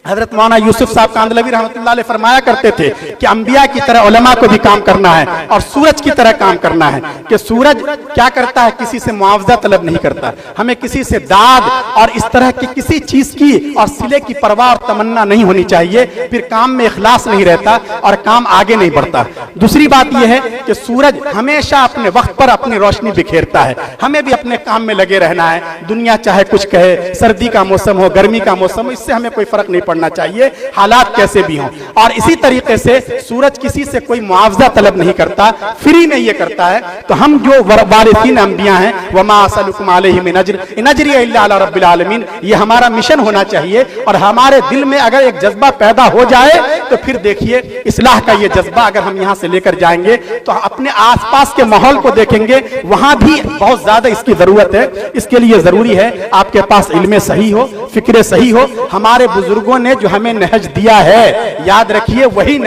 हजरत मौलाना यूसुफ साहब कांदलवी रहमतुल्लाह अलैह फरमाया करते थे कि अंबिया की तरह उलमा को भी काम करना है और सूरज की तरह काम करना है। कि सूरज क्या करता है? किसी से मुआवजा तलब नहीं करता, हमें किसी से दाद और इस तरह की किसी चीज की और सिले की परवाह और तमन्ना नहीं होनी चाहिए, फिर काम में इखलास नहीं रहता और काम आगे नहीं बढ़ता। दूसरी बात यह है कि सूरज हमेशा अपने वक्त पर अपनी रोशनी बिखेरता है, हमें भी अपने काम में लगे रहना है। दुनिया चाहे कुछ कहे, सर्दी का मौसम हो, गर्मी का मौसम हो, इससे हमें कोई फर्क नहीं पढ़ना चाहिए, हालात कैसे भी हों। और इसी तरीके से सूरज किसी से कोई मुआवजा तलब नहीं करता, फ्री में ये करता है। तो हम जो वारिसीन अंबिया हैं, वमा असलुकुम अलैहि मिन अज्र इन अज्रिय इल्ला अला रब्बिल आलमीन, ये हमारा मिशन होना चाहिए। और हमारे दिल में अगर एक जज्बा पैदा हो जाए तो फिर देखिए इस्लाह का ये जज्बा अगर हम यहाँ से लेकर जाएंगे तो अपने आसपास के माहौल को देखेंगे, वहां भी बहुत ज्यादा इसकी जरूरत है। इसके लिए जरूरी है आपके पास इल्म सही हो, फिक्र सही हो। हमारे बुजुर्गों ने जो हमें नहज दिया है, याद रखिए वही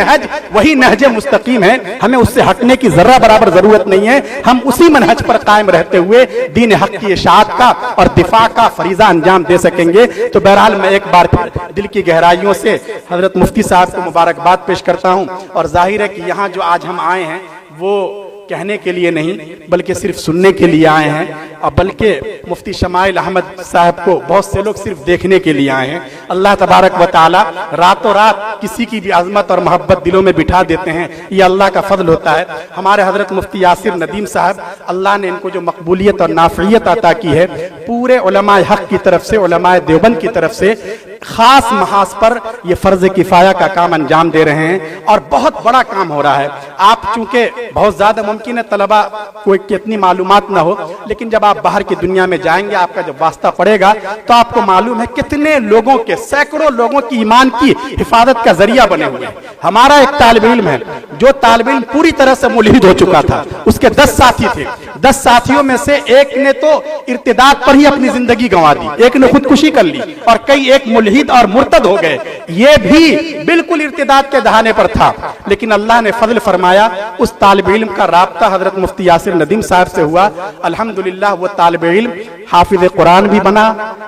नहज मुस्तकीम है, हमें उससे हटने की जर्रा बराबर जरूरत नहीं है। हम उसी मनहज पर कायम रहते हुए दीन हक की इशाअत का और दिफा का फरीजा अंजाम दे सकेंगे। तो बहरहाल मैं एक बार फिर दिल की गहराइयों से हजरत मुफ्ती साहब को मुबारकबाद पेश करता हूं। और जाहिर है कि यहाँ जो आज हम आए हैं वो कहने के लिए नहीं बल्कि सिर्फ सुनने के लिए आए हैं, और बल्कि मुफ्ती शमाइल अहमद साहब को बहुत से लोग सिर्फ देखने के लिए आए हैं। अल्लाह तबारक व ताला रातों रात किसी की भी अजमत और मोहब्बत दिलों में बिठा देते हैं, ये अल्लाह का फजल होता है। हमारे हजरत मुफ्ती यासिर नदीम साहब, अल्लाह ने इनको जो मकबूलियत और नाफियत अता की है, पूरे उलमाए हक की तरफ से, उलमाए देवबंद की तरफ से खास महाज पर ये फर्ज किफाया का काम अंजाम दे रहे हैं और बहुत बड़ा काम हो रहा है। आप चूंकि बहुत ज्यादा मुमकिन है तलबा को कितनी मालूमात ना हो, लेकिन जब आप बाहर की दुनिया में जाएंगे, आपका जब वास्ता पड़ेगा तो आपको मालूम है कितने लोगों के, सैकड़ों लोगों की ईमान की हिफाजत का जरिया बने हुए हैं। हमारा एक तालिब इल्म है, जो तालिब इल्म पूरी तरह से मुल्हिद हो चुका था, उसके 10 साथी थे। 10 साथियों में से एक ने तो इर्तिदाद पर ही अपनी जिंदगी गंवा दी, एक ने खुदकुशी कर ली और कई एक मुल्हिद और मुर्तद हो गए। ये भी बिल्कुल इर्तिदाद के दहाने पर था, लेकिन अल्लाह ने फजल फरमाया, उस तालिब इल्म का राब्ता हजरत मुफ्ती यासिर नदीम साहब से हुआ। अल्हम्दुलिल्लाह वो तालिब इल्म हाफिज कुरान भी बना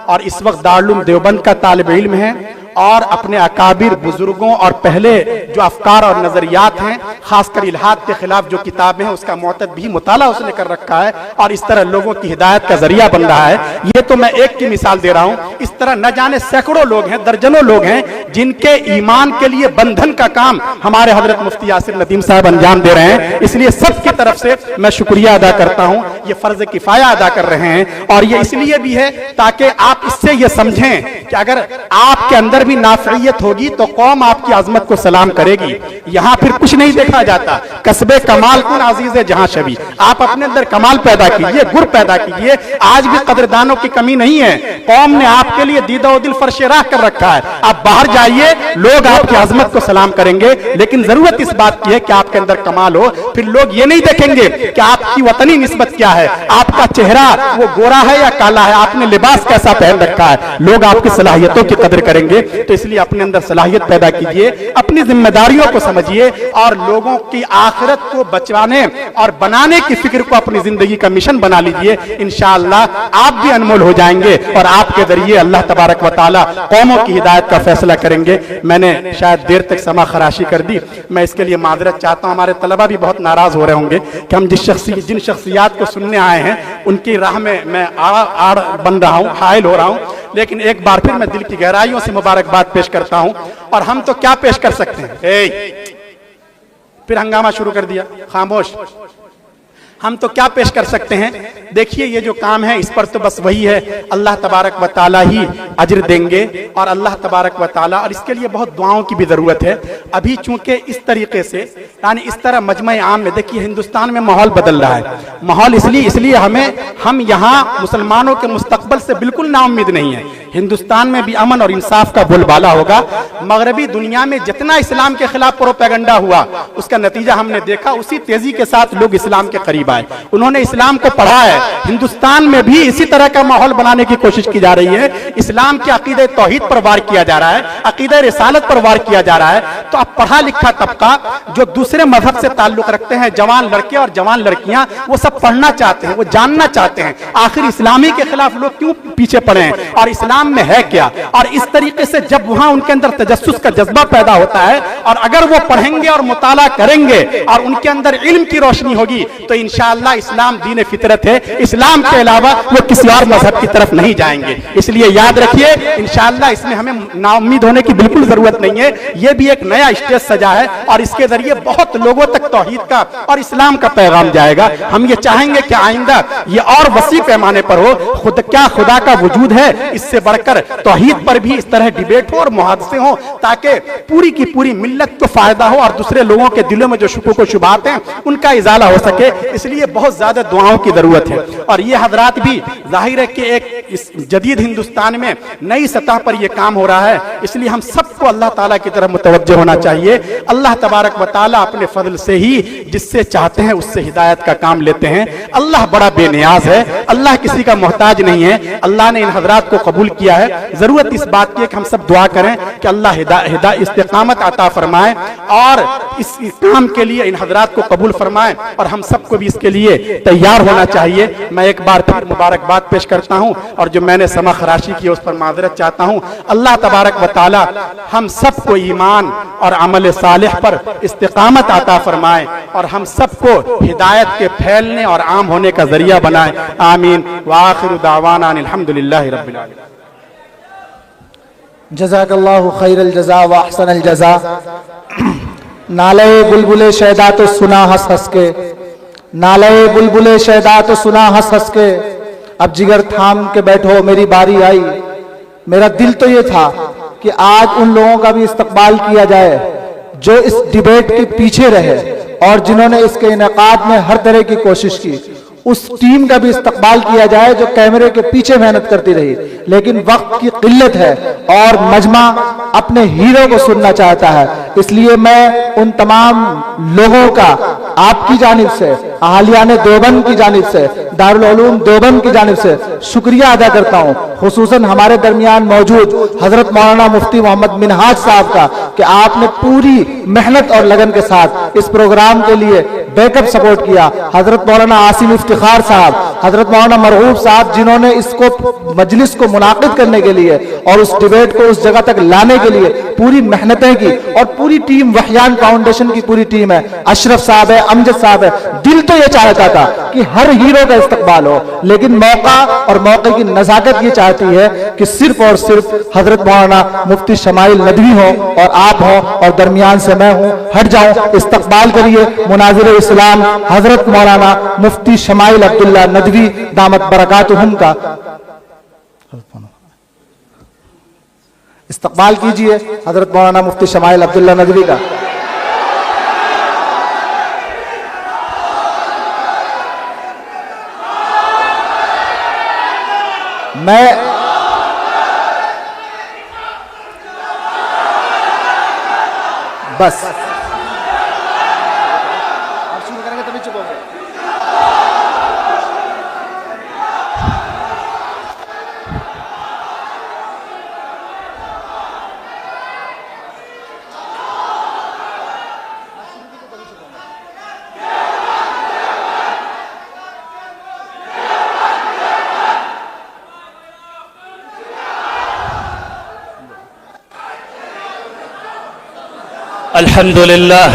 और इस वक्त दारुल उलूम देवबंद का तालिब इल्म है। और अपने अकाबिर बुजुर्गों और पहले जो अफकार और नजरियात हैं, खासकर इल्हाद के खिलाफ जो किताबें हैं, उसका मुअत्तद भी मुताला उसने कर रखा है और इस तरह लोगों की हिदायत का जरिया बन रहा है। ये तो मैं एक की मिसाल दे रहा हूं, इस तरह न जाने सैकड़ों लोग हैं, दर्जनों लोग हैं जिनके ईमान के लिए बंधन का काम हमारे हजरत मुफ्ती यासिर नदीम साहब अंजाम दे रहे हैं। इसलिए सबकी तरफ से मैं शुक्रिया अदा करता हूं। ये फर्ज किफाया अदा कर रहे हैं और ये इसलिए भी है ताकि आप इससे ये समझें कि अगर आपके अंदर भी नाफियत होगी तो कौम आपकी अजमत को सलाम करेगी। यहां फिर कुछ नहीं देखा जाता, कसबे कमाल कुन अजीज जहां शबी, आप अपने अंदर कमाल पैदा कीजिए, गुर पैदा कीजिए। आज भी कदरदानों की कमी नहीं है, कौम ने आपके लिए दीदा दिल फर्श राह कर रखा है। आप बाहर जाइए, लोग आपकी अजमत को सलाम करेंगे, लेकिन जरूरत इस बात की है कि आपके अंदर कमाल हो। फिर लोग ये नहीं देखेंगे कि आपकी वतनी निस्बत क्या है, आपका चेहरा वो गोरा है या काला है, आपने लिबास कैसा पहन रखा है, लोग आपकी सलाहियतों की कदर करेंगे। तो इसलिए अपने अंदर सलाहियत पैदा कीजिए, अपनी जिम्मेदारियों को समझिए और लोगों की आखिरत को बचाने और बनाने की फिक्र को अपनी जिंदगी का मिशन बना लीजिए। इंशाअल्लाह आप भी अनमोल हो जाएंगे और आपके जरिए अल्लाह तबारक व तआला कौमों की हिदायत का फैसला करेंगे। मैंने शायद देर तक समा खराशी कर दी, मैं इसके लिए माजरत चाहता हूं। हमारे तलबा भी बहुत नाराज हो रहे होंगे कि हम जिन शख्सियात को सुनने आए हैं उनकी राह में मैं आड़ बन रहा हूं, हायल हो रहा हूं। लेकिन एक बार फिर मैं दिल की गहराइयों से मुबारकबाद पेश करता हूं। और हम तो क्या पेश कर सकते हैं, फिर हंगामा शुरू कर दिया, खामोश। हम तो क्या पेश कर सकते हैं। देखिए ये जो काम है इस पर तो बस वही है, अल्लाह तबारक व ताला ही अज्र देंगे और अल्लाह तबारक व ताला, और इसके लिए बहुत दुआओं की भी जरूरत है। अभी चूंकि इस तरीके से यानी इस तरह मजमे आम में देखिए हिंदुस्तान में माहौल बदल रहा है। माहौल इसलिए हम यहाँ मुसलमानों के मुस्तकबल से बिल्कुल नाउम्मीद नहीं है। हिंदुस्तान में भी अमन और इंसाफ का बोलबाला होगा। मगरबी दुनिया में जितना इस्लाम के खिलाफ प्रोपेगेंडा हुआ उसका नतीजा हमने देखा, उसी तेजी के साथ लोग इस्लाम के करीब आए, उन्होंने इस्लाम को पढ़ा है। हिंदुस्तान में भी इसी तरह का माहौल बनाने की कोशिश की जा रही है। इस्लाम के अकीदे तौहीद पर वार किया जा रहा है, अकीदे रिसालत पर वार किया जा रहा है। तो अब पढ़ा लिखा तबका जो दूसरे मजहब से ताल्लुक रखते हैं, जवान लड़के और जवान लड़कियां, वो सब पढ़ना चाहते हैं, वो जानना चाहते हैं आखिर इस्लामी के खिलाफ लोग क्यों पीछे पड़े हैं और इस्लाम में है क्या। और इस तरीके से जब वहां उनके अंदर तजस्सुस का जज्बा पैदा होता है और अगर वो पढ़ेंगे और मुताला करेंगे और उनके अंदर इल्म की रोशनी होगी तो इंशाअल्लाह इस्लाम दीन फितरत है, इस्लाम के अलावा वो किसी और मजहब की तरफ नहीं जाएंगे। इसलिए याद रखिए इंशाअल्लाह इसमें हमें नाउम्मीद होने की बिल्कुल जरूरत नहीं है। ये भी एक नया स्टेज सजा है और इसके जरिए बहुत लोगों तक तौहीद का और इस्लाम का पैगाम जाएगा। हम ये चाहेंगे कि आइंदा ये और वसी पैमाने पर हो। खुदा का वजूद है, इससे बड़ा बढ़कर तौहीद पर भी इस तरह डिबेट हो और मुहादसे हो, ताकि पूरी की पूरी मिल्लत को फायदा हो और दूसरे लोगों के दिलों में जो शुकूक व शुबहात हैं उनका इजाला हो सके। इसलिए बहुत ज्यादा दुआओं की जरूरत है। और ये हजरात भी जाहिर है कि एक इस जदीद हिंदुस्तान में नई सतह पर यह काम हो रहा है, इसलिए हम सबको अल्लाह ताला की तरफ मुतवज्जह होना चाहिए। अल्लाह तबारक व ताला अपने फजल से ही जिससे चाहते हैं उससे हिदायत का काम लेते हैं। अल्लाह बड़ा बेनियाज है, अल्लाह किसी का मोहताज नहीं है। अल्लाह ने इन हजरात को कबूल किया है। जरूरत इस बात की है कि हम सब दुआ करें कि अल्लाह इस्तिकामत अता फरमाए और इस काम के लिए इन हजरात को कबूल फरमाए, और हम सबको भी इसके लिए तैयार होना चाहिए। मैं एक बार फिर मुबारकबाद पेश करता हूं, और जो मैंने समा खराशी की उस पर माजरत चाहता हूं। अल्लाह तबारक व ताला हम सबको ईमान और अमल सालिह पर इस्तिकामत अता फरमाए, और हम सबको हिदायत के फैलने और आम होने का जरिया बनाए। आमीन। व आखिरु दावाना अल्हम्दुलिल्लाहि रब्बिल आलमीन। जज़ाकल्लाहु खैरल जज़ा व अहसनल जज़ा। नाले बुलबुले शैदा तो सुना हंस हंस के, नाले बुलबुले शैदा तो सुना हंस हंस के, अब जिगर थाम के बैठो मेरी बारी आई। मेरा दिल तो ये था कि आज उन लोगों का भी इस्तकबाल किया जाए जो इस डिबेट के पीछे रहे और जिन्होंने इसके इनेकाद में हर तरह की कोशिश की। उस टीम का भी इस्तकबाल किया जाए जो कैमरे के पीछे मेहनत करती रही, लेकिन वक्त की किल्लत है और मजमा अपने हीरो को सुनना चाहता है। इसलिए मैं उन तमाम लोगों का आपकी जानिब से, अहलियाने देवबंद की जानिब से, दारुल उलूम देवबंद की जानिब से शुक्रिया अदा करता हूँ। खुसूसन हमारे दरमियान मौजूद हजरत मौलाना मुफ्ती मोहम्मद मिनहाज साहब का, कि आपने पूरी मेहनत और लगन के साथ इस प्रोग्राम के लिए बैकअप सपोर्ट किया। हजरत मौलाना आसिम इफ्तिखार साहब, हजरत मौलाना मरहूब साहब, जिन्होंने इसको मजलिस को मुनाकिद करने के लिए और उस डिबेट को उस जगह तक लाने के लिए पूरी मेहनतें की, और पूरी टीम वहयान फाउंडेशन की पूरी टीम है। अशरफ साहब है, अमजद साहब है। दिल तो ये चाहता था कि हर हीरो का इस्तकबाल हो, लेकिन मौका और मौके की नजाकत ये चाहती है कि सिर्फ और सिर्फ हजरत मौलाना मुफ्ती शमाइल नदवी हो और आप हो और दरमियान से मैं हूं। हट जाऊं, इस्तकबाल करिए मुनाजिर इस्लाम हजरत मौलाना मुफ्ती शमाइल अब्दुल्ला नदवी दामत बरकातुहुम का इस्तकबाल कीजिए। हजरत मौलाना मुफ्ती शमाइल अब्दुल्ला नदवी का। मैं बस शुरू करेंगे तभी चुप होंगे। अल्हम्दुलिल्लाह।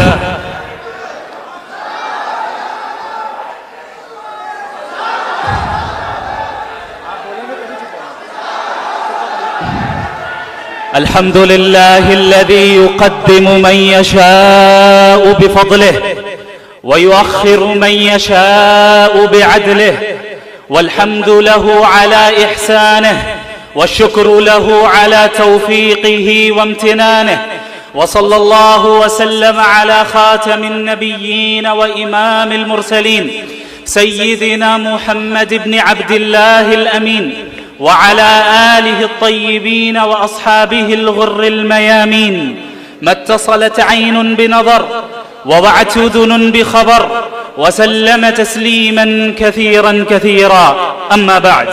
अल्हम्दुलिल्लाहिल्लज़ी युक़द्दिमु मन यशाअु बिफ़ज़लिह व युअख़्खिरु मन यशाअु बिअदलिह वल्हम्दु लहु अला इहसानिह वश्शुक्रु लहु अला तौफ़ीक़िही वम्तिनानिह वसल्लल्लाहु वसल्लम अला ख़ातमिन नबिय्यीन व इमामिल मुरसलीन सय्यिदिना मुहम्मद इब्न अब्दिल्लाहिल अमीन व अला आलिहि अत्तय्यिबीन व अस्हाबिहिल गुर्रिल मयामीन मत्तसलत ऐनुन बिनज़र व वअत उज़ुनुन बिख़बर व सल्लम तस्लीमन कसीरन कसीरा। अम्मा बअद,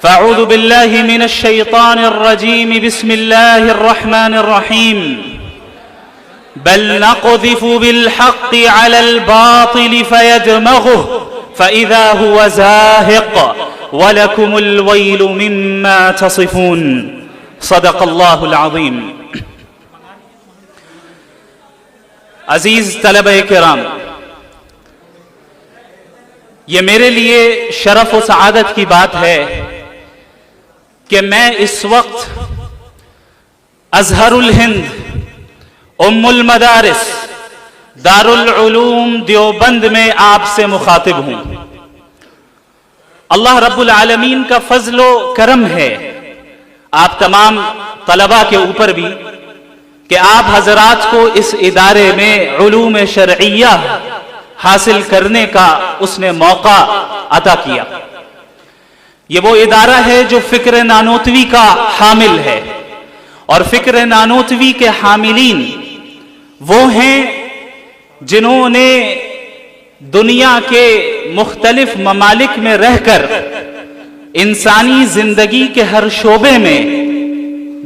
फ़अऊज़ु बिल्लाहि मिनश शैतानिर रजीम। बिस्मिल्लाहिर रहमानिर रहीम। बल नक़ज़िफ़ु बिल हक़्क़ि अलल बातिल फ़यदमग़ुहु फ़इज़ा हुवा ज़ाहिक़ व लकुमुल वैलु मिम्मा तसिफ़ून। सदक़ल्लाहुल अज़ीम। अज़ीज़ तलबे किराम, ये मेरे लिए शरफ व सआदत की बात है कि मैं इस वक्त अज़हरुल हिंद उम्मुल मदारिस दारुल उलूम देवबंद में आपसे मुखातिब हूं। अल्लाह रब्बुल आलमीन का फजलो करम है आप तमाम तलबा के ऊपर भी कि आप हजरात को इस इदारे में उलूम शरइया हासिल करने का उसने मौका अता किया। ये वो इदारा है जो फिक्र नानोतवी का हामिल है, और फिक्र नानोतवी के हामिलीन वो हैं जिन्होंने दुनिया के मुख्तलिफ ममालिक में रहकर इंसानी जिंदगी के हर शोबे में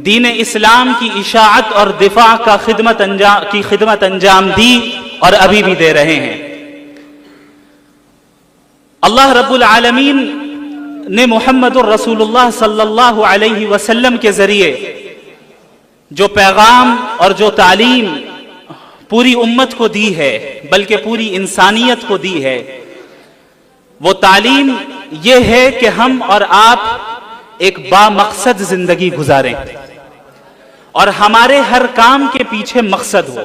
दीन इस्लाम की इशाअत और दिफा का खिदमत अंजाम दी और अभी भी दे रहे हैं। अल्लाह रब्बुल आलमीन ने मुहम्मदुर रसूलुल्लाह सल्लल्लाहु अलैहि वसल्लम के जरिए जो पैगाम और जो तालीम पूरी उम्मत को दी है, बल्कि पूरी इंसानियत को दी है, वो तालीम ये है कि हम और आप एक बामकसद जिंदगी गुजारें और हमारे हर काम के पीछे मकसद हो।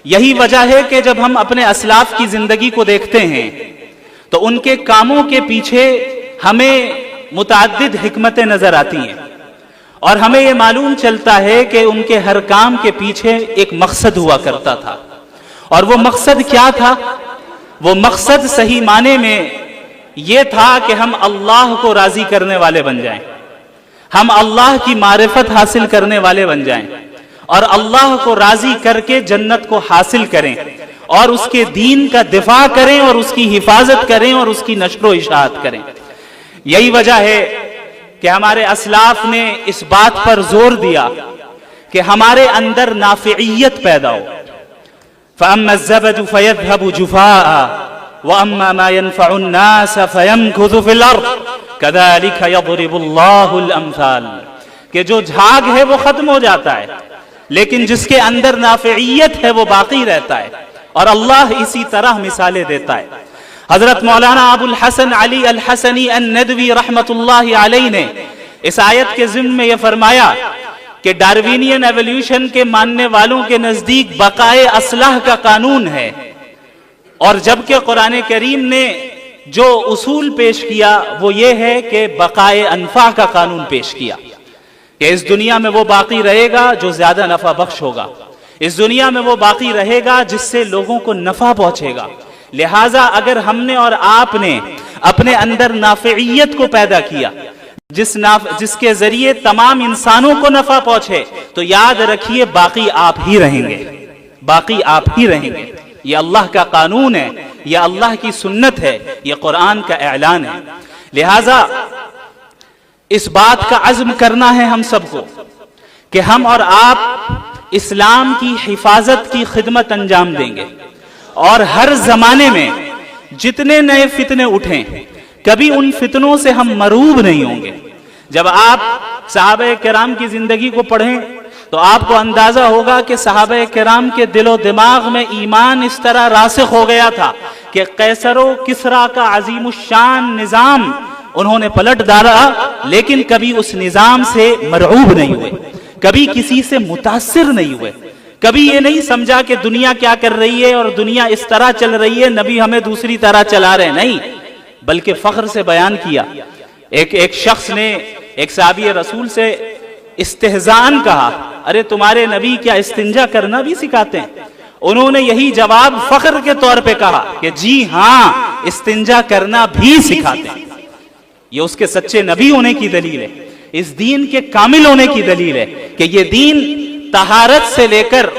यही वजह है कि जब हम अपने असलाफ की जिंदगी को देखते हैं तो उनके कामों के पीछे हमें मुतअद्दिद हिकमतें नजर आती हैं, और हमें यह मालूम चलता है कि उनके हर काम के पीछे एक मकसद हुआ करता था। और वो मकसद क्या था? वो मकसद सही माने में ये था कि हम अल्लाह को राजी करने वाले बन जाएं, हम अल्लाह की मारिफत हासिल करने वाले बन जाएं और अल्लाह को राजी करके जन्नत को हासिल करें और उसके दीन का दिफा करें और उसकी हिफाजत करें और उसकी नशर इशाअत करें। यही वजह है कि हमारे असलाफ ने इस बात पर जोर दिया कि हमारे अंदर नाफियत पैदा हो। फ़अम्मा ज़बदु फ़यज़हबु जुफ़ाअ व अम्मा मा यनफ़अु अन्नास फ़यमकुथु फ़िल अर्ज़ कज़ालिक यज़रिबुल्लाहुल अम्साल, कि जो झाग है वो खत्म हो जाता है लेकिन जिसके अंदर नाफियत है वो बाकी रहता है, और अल्लाह इसी तरह मिसालें देता है। हजरत मौलाना अबुल हसन अली अल हसनी अन-नदवी रहमतुल्लाहि अलैहि ने इस आयत के ज़िम्न में यह फरमाया कि डार्विनियन एवोल्यूशन के मानने वालों के नजदीक बकाए असलाह का कानून है, और जबकि कुरान करीम ने जो उसूल पेश किया वो ये है कि बकाए अनफा का कानून पेश किया कि इस दुनिया में वो बाकी रहेगा जो ज्यादा नफा बख्श होगा, इस दुनिया में वो बाकी रहेगा जिससे लोगों को नफा पहुंचेगा। लिहाजा अगर हमने और आपने अपने अंदर नाफियत को पैदा किया जिसके जरिए तमाम इंसानों को नफा पहुंचे, तो याद रखिए बाकी आप ही रहेंगे, बाकी आप ही रहेंगे। यह अल्लाह का कानून है, यह अल्लाह की सुन्नत है, यह कुरान का ऐलान है। लिहाजा इस बात का अज़्म करना है हम सबको कि हम और आप इस्लाम की हिफाजत की खिदमत अंजाम देंगे, और हर जमाने में जितने नए फितने उठें कभी उन फितनों से हम मरूब नहीं होंगे। जब आप सहाबा किराम की जिंदगी को पढ़ें तो आपको अंदाजा होगा कि सहाबा किराम के दिलो दिमाग में ईमान इस तरह रासिख हो गया था कि कैसरो किसरा का अजीमुशान निजाम उन्होंने पलट डाला, लेकिन कभी उस निजाम से मरऊब नहीं हुए, कभी किसी से मुतासिर नहीं हुए, कभी ये नहीं समझा कि दुनिया क्या कर रही है और दुनिया इस तरह चल रही है, नबी हमें दूसरी तरह चला रहे, नहीं, बल्कि फख्र से बयान किया। एक शख्स ने एक साहबी रसूल से इस्तेहजान कहा, अरे तुम्हारे नबी क्या इस्तिंजा करना भी सिखाते हैं? उन्होंने यही जवाब फख्र के तौर पे कहा कि जी हाँ, इस्तिंजा करना भी सिखाते हैं। ये उसके सच्चे नबी होने की दलील है, इस दीन के कामिल होने की दलील है कि ये दीन तहारत से लेकर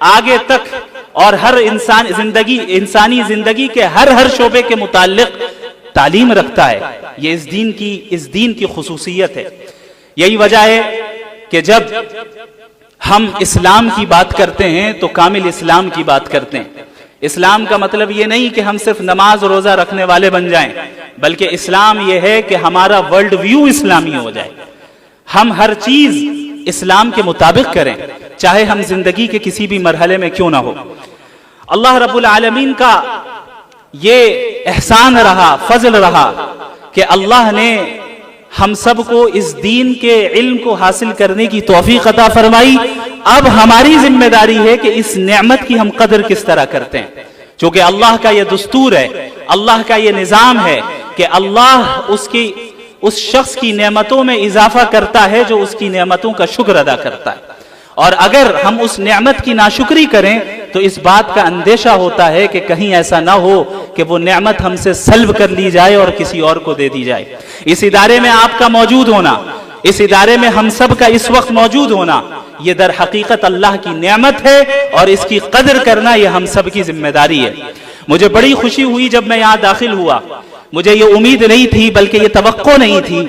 आगे तक और हर इंसानी जिंदगी के हर शोबे के मुताल्लिक तालीम रखता है। ये इस दीन की खुसूसियत है। यही वजह है कि जब हम इस्लाम की बात करते हैं तो कामिल इस्लाम की बात करते हैं। इस्लाम का मतलब ये नहीं कि हम सिर्फ नमाज रोजा रखने वाले बन जाएं, बल्कि इस्लाम ये है कि हमारा वर्ल्ड व्यू इस्लामी हो जाए, हम हर चीज इस्लाम के मुताबिक करें, चाहे हम जिंदगी के किसी भी मरहले में क्यों ना हो। अल्लाह रब्बुल आलमीन का ये एहसान रहा, फजल रहा कि अल्लाह ने हम सबको इस दीन के इल्म को हासिल करने की तौफीक अता फरमाई। अब हमारी जिम्मेदारी है कि इस नेमत की हम कदर किस तरह करते हैं, क्योंकि अल्लाह का ये दस्तूर है, अल्लाह का ये निज़ाम है कि अल्लाह उस शख्स की नेमतों में इजाफा करता है जो उसकी नेमतों का शुक्र अदा करता है, और अगर हम उस नेमत की नाशुक्री करें तो इस बात का अंदेशा होता है कि कहीं ऐसा ना हो कि वो नेमत हमसे सल्ब कर ली जाए और किसी और को दे दी जाए। इस इदारे में आपका मौजूद होना, इस इदारे में हम सब का इस वक्त मौजूद होना, ये दर हकीकत अल्लाह की नेमत है और इसकी कदर करना ये हम सब की जिम्मेदारी है। मुझे बड़ी खुशी हुई जब मैं यहाँ दाखिल हुआ। मुझे ये उम्मीद नहीं थी, बल्कि ये तवक्को नहीं थी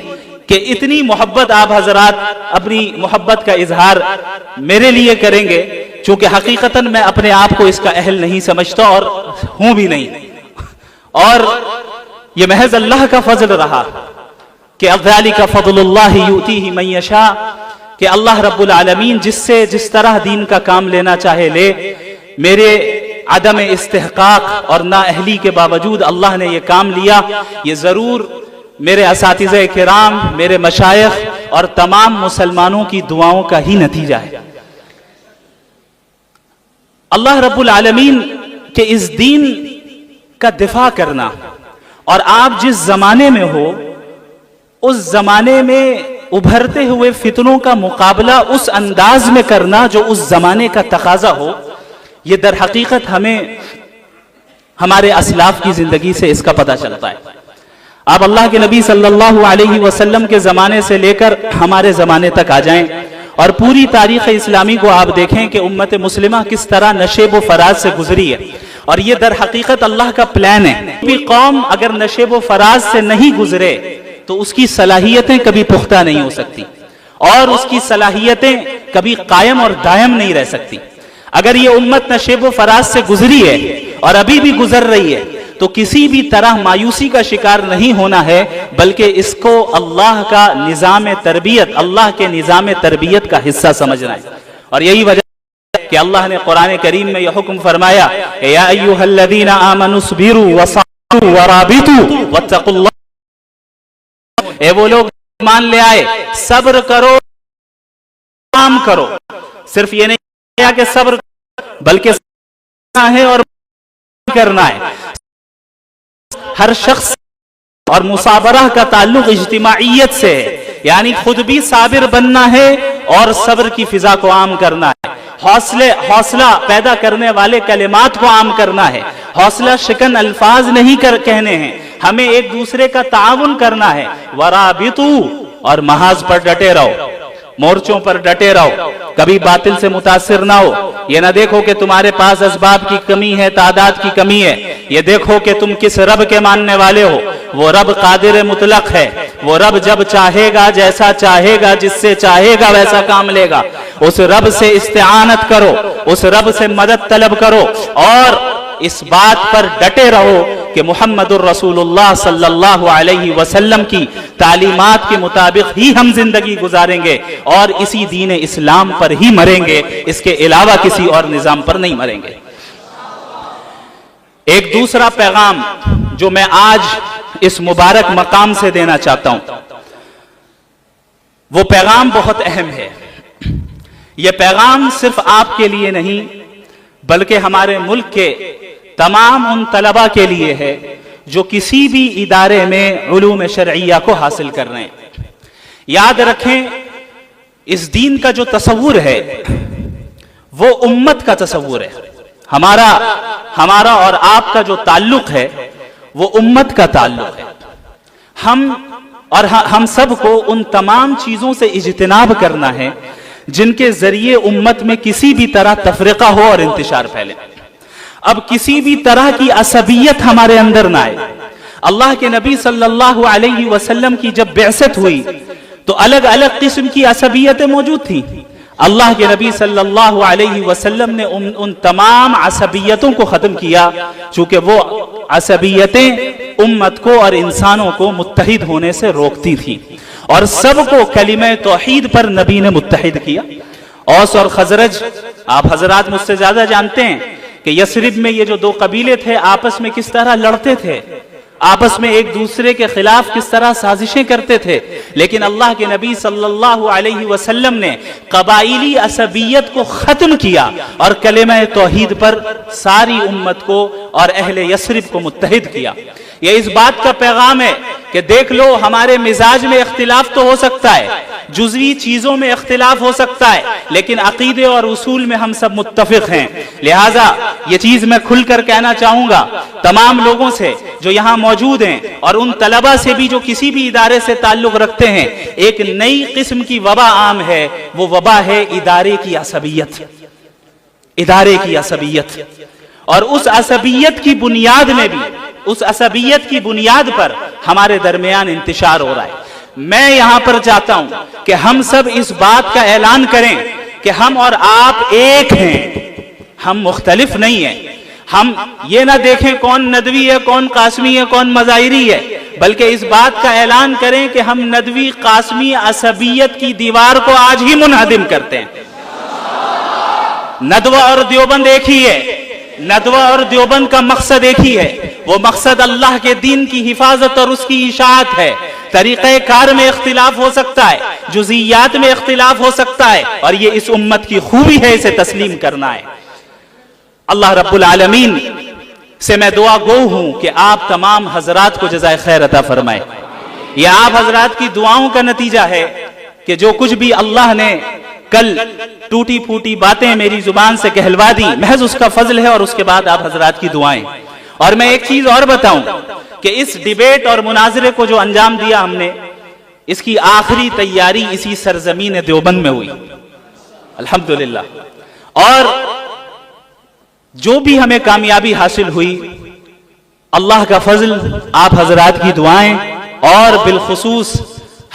कि इतनी मोहब्बत आप हजरात अपनी मोहब्बत का इजहार मेरे लिए करेंगे, चूंकि हकीकतन मैं अपने आप को इसका अहल नहीं समझता और हूं भी नहीं, और ये महज अल्लाह का फजल रहा कि अज़ालिका फ़ज़लुल्लाहि युतीही मन यशा, कि अल्लाह रब्बुल आलमीन जिससे जिस तरह दीन का काम लेना चाहे ले। मेरे अदम इस्तिहकाक और नाअहली के बावजूद अल्लाह ने ये काम लिया। ये जरूर मेरे असातिज़े किराम, मेरे मशाइख और तमाम मुसलमानों की दुआओं का ही नतीजा है। अल्लाह रब्बुल आलमीन के इस दीन का दिफा करना, और आप जिस जमाने में हो उस जमाने में उभरते हुए फितनों का मुकाबला उस अंदाज में करना जो उस जमाने का तकाजा हो, ये दर हकीकत हमें हमारे असलाफ की जिंदगी से इसका पता चलता है। आप अल्लाह के नबी सल्लल्लाहु अलैहि वसल्लम के ज़माने से लेकर हमारे ज़माने तक आ जाएं और पूरी तारीख़ इस्लामी को आप देखें कि उम्मत मुस्लिमा किस तरह नशेब व फराज से गुजरी है, और ये दर हकीकत अल्लाह का प्लान है। कोई कौम अगर नशेब व फराज से नहीं गुजरे तो उसकी सलाहियतें कभी पुख्ता नहीं हो सकती और उसकी सलाहियतें कभी कायम और दायम नहीं रह सकती। अगर ये उम्मत नशेब व फराज से गुजरी है और अभी भी गुजर रही है तो किसी भी तरह मायूसी का शिकार नहीं होना है, बल्कि इसको अल्लाह का निज़ाम तरबियत, अल्लाह के निज़ाम तरबियत का हिस्सा समझना है। और यही वजह कि अल्लाह ने कुरान करीम में यह हुक्म फरमाया, या अय्युहल्लज़ीना आमनुस्बिरु वसब्रु वराबितु वत्तकुल्लाह, ए वो लोग मान ले आए, सब्र करो, काम करो। सिर्फ ये नहीं कि सब्र, बल्कि है और करना है। हर शख्स और मुसाबरह का ताल्लुक इज्तिमाइयत से है, यानी खुद भी साबिर बनना है और सब्र की फिजा को आम करना है। हौसला पैदा करने वाले कलिमात को आम करना है। हौसला शिकन अल्फाज नहीं कहने हैं, हमें एक दूसरे का ताउन करना है। वराबितू, और महाज पर डटे रहो, मोर्चों पर डटे रहो, कभी बातिल से मुतासिर ना हो। ये ना देखो कि तुम्हारे पास असबाब की कमी है, तादाद की कमी है, ये देखो कि तुम किस रब के मानने वाले हो। वो रब कादिर मुतलक है, वो रब जब चाहेगा, जैसा चाहेगा, जिससे चाहेगा वैसा काम लेगा। उस रब से इस्तिआनत करो, उस रब से मदद तलब करो और इस बात पर डटे रहो कि मुहम्मदुर रसूलुल्लाह सल्लल्लाहु अलैहि वसल्लम की तालीमात के मुताबिक ही हम जिंदगी गुजारेंगे और इसी दीन इस्लाम पर ही मरेंगे, इसके अलावा किसी और निजाम पर नहीं मरेंगे। एक दूसरा पैगाम जो मैं आज इस मुबारक मकाम से देना चाहता हूं, वो पैगाम बहुत अहम है। यह पैगाम सिर्फ आपके लिए नहीं, बल्कि हमारे मुल्क के तमाम उन तलबा के लिए है जो किसी भी इदारे में उलूम शरइया को हासिल कर रहे हैं। याद रखें, इस दीन का जो तसव्वुर है वो उम्मत का तसव्वुर है। हमारा और आपका जो ताल्लुक है वो उम्मत का ताल्लुक है। हम सबको उन तमाम चीजों से इज्तिनाब करना है जिनके जरिए उम्मत में किसी भी तरह तफरीका हो और इंतशार फैले। अब किसी भी तरह की असबियत हमारे अंदर ना आए। अल्लाह के नबी सल्लल्लाहु अलैहि वसल्लम की जब बिअसत हुई तो अलग अलग किस्म की असबियतें मौजूद थी। अल्लाह के नबी सल्लल्लाहु अलैहि वसल्लम ने उन तमाम असबियतों को खत्म किया, चूंकि वो असबियतें उम्मत को और इंसानों को मुत्तहिद होने से रोकती थी और सबको कलिमा तौहीद पर नबी ने मुत्तहिद किया। औस और खजरज, आप हजरात मुझसे ज्यादा जानते हैं कि यसरिब में ये जो दो कबीले थे आपस में किस तरह लड़ते थे। आपस में एक दूसरे के खिलाफ किस तरह साजिशें करते थे, लेकिन अल्लाह के नबी सल्लल्लाहु अलैहि वसल्लम ने कबाइली असबियत को खत्म किया और कलेमा तौहीद पर सारी उम्मत को और अहले यस्रिब को मुत्तहिद किया। यह इस बात का पैगाम है कि देख लो, हमारे मिजाज में इख्तिलाफ तो हो सकता है, जुज़वी चीजों में इख्तिलाफ हो सकता है, लेकिन अकीदे और उसूल में हम सब मुत्तफिक हैं। लिहाजा ये चीज मैं खुलकर कहना चाहूंगा तमाम लोगों से जो यहाँ मौजूद हैं और उन तलबा से भी जो किसी भी इदारे से ताल्लुक रखते हैं, एक नई किस्म की वबा आम है। वो वबा है इदारे की असबियत, इदारे की असबियत। और उस असबियत की बुनियाद में भी, उस असबियत की बुनियाद पर हमारे दरमियान इंतशार हो रहा है। मैं यहां पर चाहता हूं कि हम सब इस बात का ऐलान करें कि हम और आप एक हैं, हम मुख्तलिफ नहीं हैं। हम ये ना देखें कौन नदवी है, कौन कासमी है, कौन मज़ाहिरी है, बल्कि इस बात का ऐलान करें कि हम नदवी कासमी असबियत की दीवार को आज ही मुनहदिम करते हैं। नदवा और देवबंद एक ही है, नदवा और देवबंद का मकसद एक ही है। वो मकसद अल्लाह के दीन की हिफाजत और उसकी इशाअत है। तरीक़े कार में इख्तिलाफ हो सकता है, जुज़ियात में इख्तिलाफ हो सकता है, और ये इस उम्मत की खूबी है, इसे तस्लीम करना है। अल्लाह रब्बुल आलमीन से मैं दुआ गो हूं कि आप तमाम हजरात को जज़ाए खैर अता फरमाए। यह आप हजरात की दुआओं का नतीजा है कि जो कुछ भी अल्लाह ने कल टूटी फूटी बातें मेरी जुबान से कहलवा दी, महज उसका फजल है और उसके बाद आप हजरात की दुआएं। और मैं एक चीज और बताऊं कि इस डिबेट और मुनाजरे को जो अंजाम दिया हमने, इसकी आखिरी तैयारी इसी सरजमीन देवबंद में हुई, अल्हम्दुलिल्लाह। और जो भी हमें कामयाबी हासिल हुई, अल्लाह का फजल, आप हजरात की दुआएं और बिलखुसूस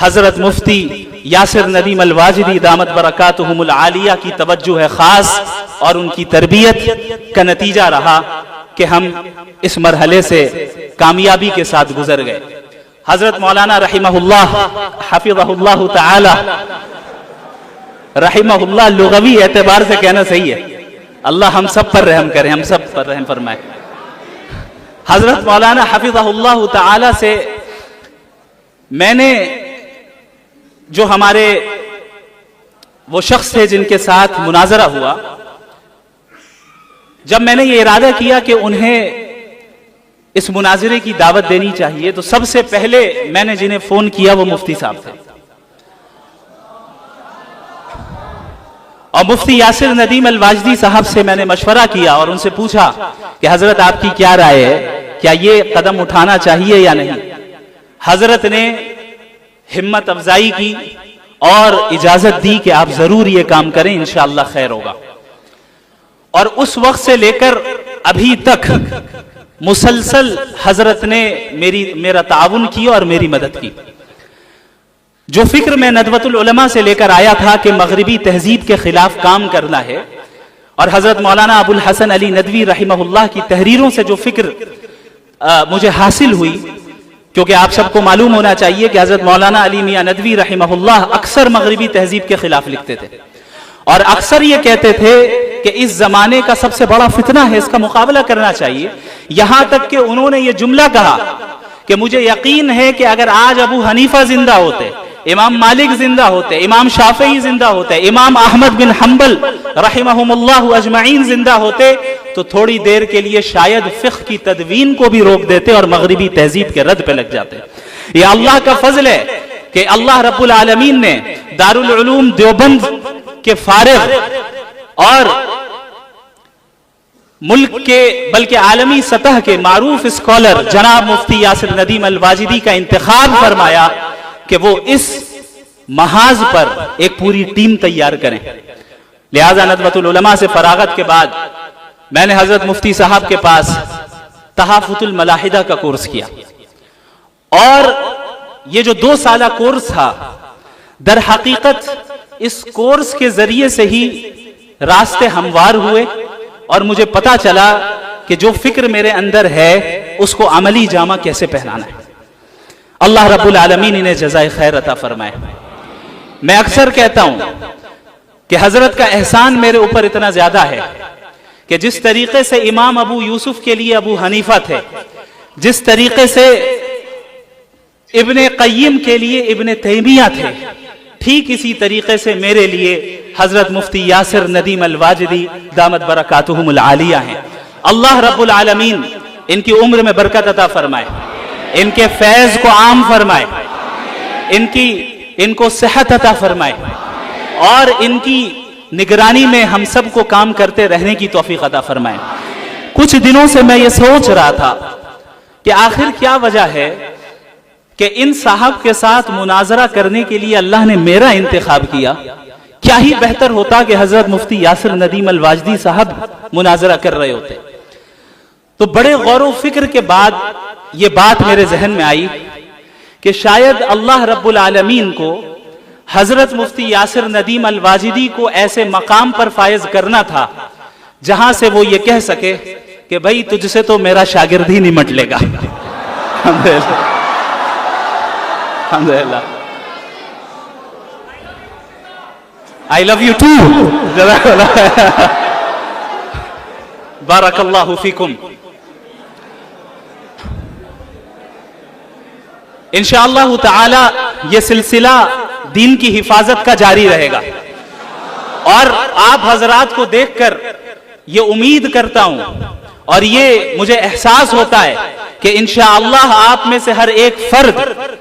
हजरत मुफ्ती यासिर नदीम अल-वाजिदी दामत बरकातुहुमुल आलिया की तवज्जो है खास और उनकी तरबियत का नतीजा रहा कि हम इस मरहले से कामयाबी के साथ गुजर गए। हजरत मौलाना रहिमहुल्लाह हफिज़हुल्लाह तआला, रहिमहुल्लाह लुगवी एतबार से कहना सही है, अल्लाह हम सब पर रहम करे, हम सब पर रहम फरमाए। हजरत मौलाना हफिज़हुल्लाह तआला से मैंने, जो हमारे वो शख्स थे जिनके साथ मुनाजरा हुआ, जब मैंने ये इरादा किया कि उन्हें इस मुनाजरे की दावत देनी चाहिए, तो सबसे पहले मैंने जिन्हें फोन किया वो मुफ्ती साहब थे। और मुफ्ती यासिर नदीम अल-वाजिदी साहब से मैंने मशवरा किया और उनसे पूछा कि हजरत आपकी क्या राय है, क्या ये कदम उठाना चाहिए या नहीं। हजरत ने हिम्मत अफजाई की और इजाजत दी कि आप जरूर ये काम करें, इंशाअल्लाह खैर होगा। और उस वक्त से लेकर अभी तक मुसलसल हजरत ने मेरा ताउन किया और मेरी मदद की। जो फिक्र मैं नदवतुल उलमा से लेकर आया था कि मगरिबी तहजीब के खिलाफ काम करना है, और हजरत मौलाना अबुल हसन अली नदवी रहमहुल्लाह की तहरीरों से जो फिक्र मुझे हासिल हुई, क्योंकि आप सबको मालूम होना चाहिए कि हजरत मौलाना अली मियां नदवी रहमहुल्लाह अक्सर मगरिबी तहजीब के खिलाफ लिखते थे और अक्सर ये कहते थे कि इस जमाने का सबसे बड़ा फितना है, इसका मुकाबला करना चाहिए। यहां तक कि उन्होंने ये जुमला कहा कि मुझे यकीन है कि अगर आज अबू हनीफा जिंदा होते, इमाम मालिक जिंदा होते, इमाम शाफई जिंदा होते, इमाम अहमद बिन हम्बल रहिमहुमुल्लाह अजमईन जिंदा होते, तो थोड़ी देर के लिए शायद फिक्ह की तदवीन को भी रोक देते और मगरिबी तहजीब के रद पे लग जाते। ये अल्लाह का फजल है कि अल्लाह रब्बुल आलमीन ने दारुल उलूम देवबंद के फारिग और मुल्क के बल्कि आलमी सतह के मारूफ स्कॉलर जनाब मुफ्ती यासिर नदीम अल-वाजिदी का इंतखाब फरमाया कि वो इस महाज पर एक पूरी टीम तैयार करें। लिहाजा नदवतुल उलमा से फरागत के बाद मैंने हजरत मुफ्ती साहब के पास तहाफुतुल मलाहिदा का कोर्स किया, और ये जो 2 साला कोर्स था, दर हकीकत इस कोर्स के जरिए से ही रास्ते हमवार हुए और मुझे पता चला कि जो फिक्र मेरे अंदर है उसको अमली जामा कैसे पहनाना है। अल्लाह रब्बुल आलमीन इन्हें जज़ाए खैर अता फरमाए। मैं अक्सर कहता हूं कि हजरत का एहसान मेरे ऊपर इतना ज्यादा है कि जिस तरीके से इमाम अबू यूसुफ के लिए अबू हनीफा थे, जिस तरीके से इब्ने क़य्यिम के लिए इब्ने तैमिया थे, ठीक इसी तरीके से मेरे लिए हजरत मुफ्ती यासिर नदीम अल-वाजिदी दामत बरकातुहुमुल आलिया हैं। अल्लाह रब्बुल आलमीन इनकी उम्र में बरकत अता फरमाए, इनके फैज को आम फरमाए, इनको सेहत अता फरमाए और इनकी निगरानी में हम सब को काम करते रहने की तौफीक अता फरमाए। कुछ दिनों से मैं ये सोच रहा था कि आखिर क्या वजह है कि इन साहब के साथ मुनाजरा करने के लिए अल्लाह ने मेरा इंतखाब किया। क्या ही बेहतर होता कि हजरत मुफ्ती यासिर नदीम अल-वाजिदी साहब मुनाजरा कर रहे होते। तो बड़े गौर व फिक्र के बाद ये बात मेरे जहन में आई कि शायद अल्लाह रब्बुल आलमीन को हजरत मुफ्ती यासिर नदीम अल-वाजिदी को ऐसे मकाम पर फायज करना था जहां से वो ये कह सके कि भाई तुझसे तो मेरा शागिर्द ही निमट लेगा। अल्हम्दुलिल्लाह, आई लव यू टू। बारकल्लाहु फीकुम। इंशाअल्लाह ताला ये सिलसिला दीन की हिफाजत का जारी रहेगा और आप हजरात को देखकर ये उम्मीद करता हूं और ये मुझे एहसास होता है कि इंशाअल्लाह आप में से हर एक फर्द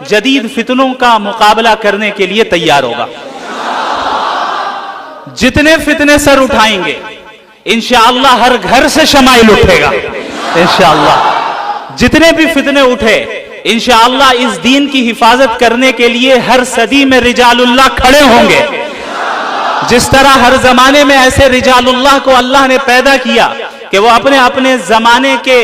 जदीद फितनों का मुकाबला करने के लिए तैयार होगा। जितने फितने सर उठाएंगे इंशाअल्लाह हर घर से शमाइल उठेगा। इंशाअल्लाह जितने भी फितने उठे इंशाअल्लाह इस दीन की हिफाजत करने के लिए हर सदी में रिजालुल्लाह खड़े होंगे। जिस तरह हर जमाने में ऐसे रिजालुल्लाह को अल्लाह ने पैदा किया कि वो अपने अपने जमाने के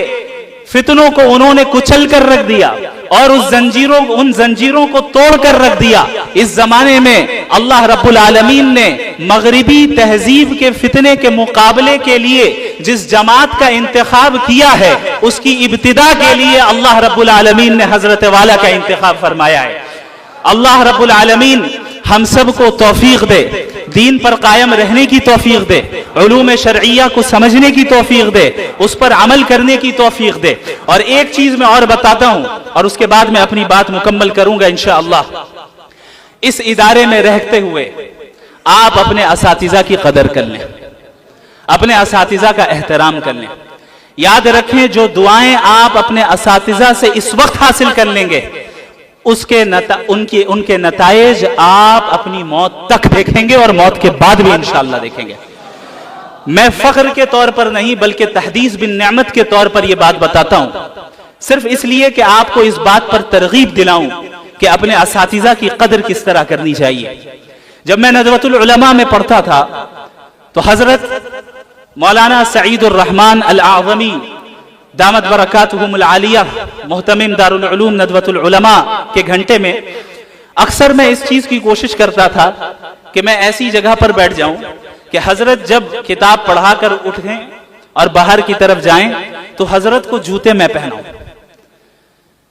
फितनों को उन्होंने कुचल कर रख दिया और उन जंजीरों को तोड़ कर रख दिया। इस जमाने में अल्लाह रब्बुल आलमीन ने मगरिबी तहजीब के फितने के मुकाबले के लिए जिस जमात का इंतखाब किया है उसकी इब्तिदा के लिए अल्लाह रब्बुल आलमीन ने हजरत वाला का इंतखाब फरमाया है। अल्लाह रब्बुल आलमीन हम सब को तौफीक दे, दीन पर कायम रहने की तौफीक दे, उलूम शरइया को समझने की तौफीक दे, उस पर अमल करने की तौफीक दे। और एक चीज मैं और बताता हूं और उसके बाद मैं अपनी बात मुकम्मल करूंगा इंशाअल्लाह। इस इदारे में रहते हुए आप अपने असातिज़ा की कदर कर लें, अपने असातिज़ा का एहतराम कर लें। याद रखें जो दुआएं आप अपने असातिज़ा से इस वक्त हासिल कर लेंगे उनके नतायज आप अपनी मौत तक देखेंगे और मौत के बाद भी इंशाअल्लाह देखेंगे। मैं फख्र के तौर पर नहीं बल्कि तहदीस बिन नेमत के तौर पर यह बात बताता हूं, सिर्फ इसलिए कि आपको इस बात पर तरगीब दिलाऊं कि अपने असातिज़ा की कदर किस तरह करनी चाहिए। जब मैं नदवतुल उलमा में पढ़ता था तो हजरत मौलाना सईदुर रहमान अल आज़मी दामत बरकातुहुमुल आलिया मुहतमिम दारुल उलूम नदवतुल उलमा के घंटे में अक्सर मैं इस चीज की कोशिश करता था कि मैं ऐसी जगह पर बैठ जाऊं कि हजरत जब किताब पढ़ाकर उठें और बाहर की तरफ जाएं तो हजरत को जूते मैं पहनाऊं।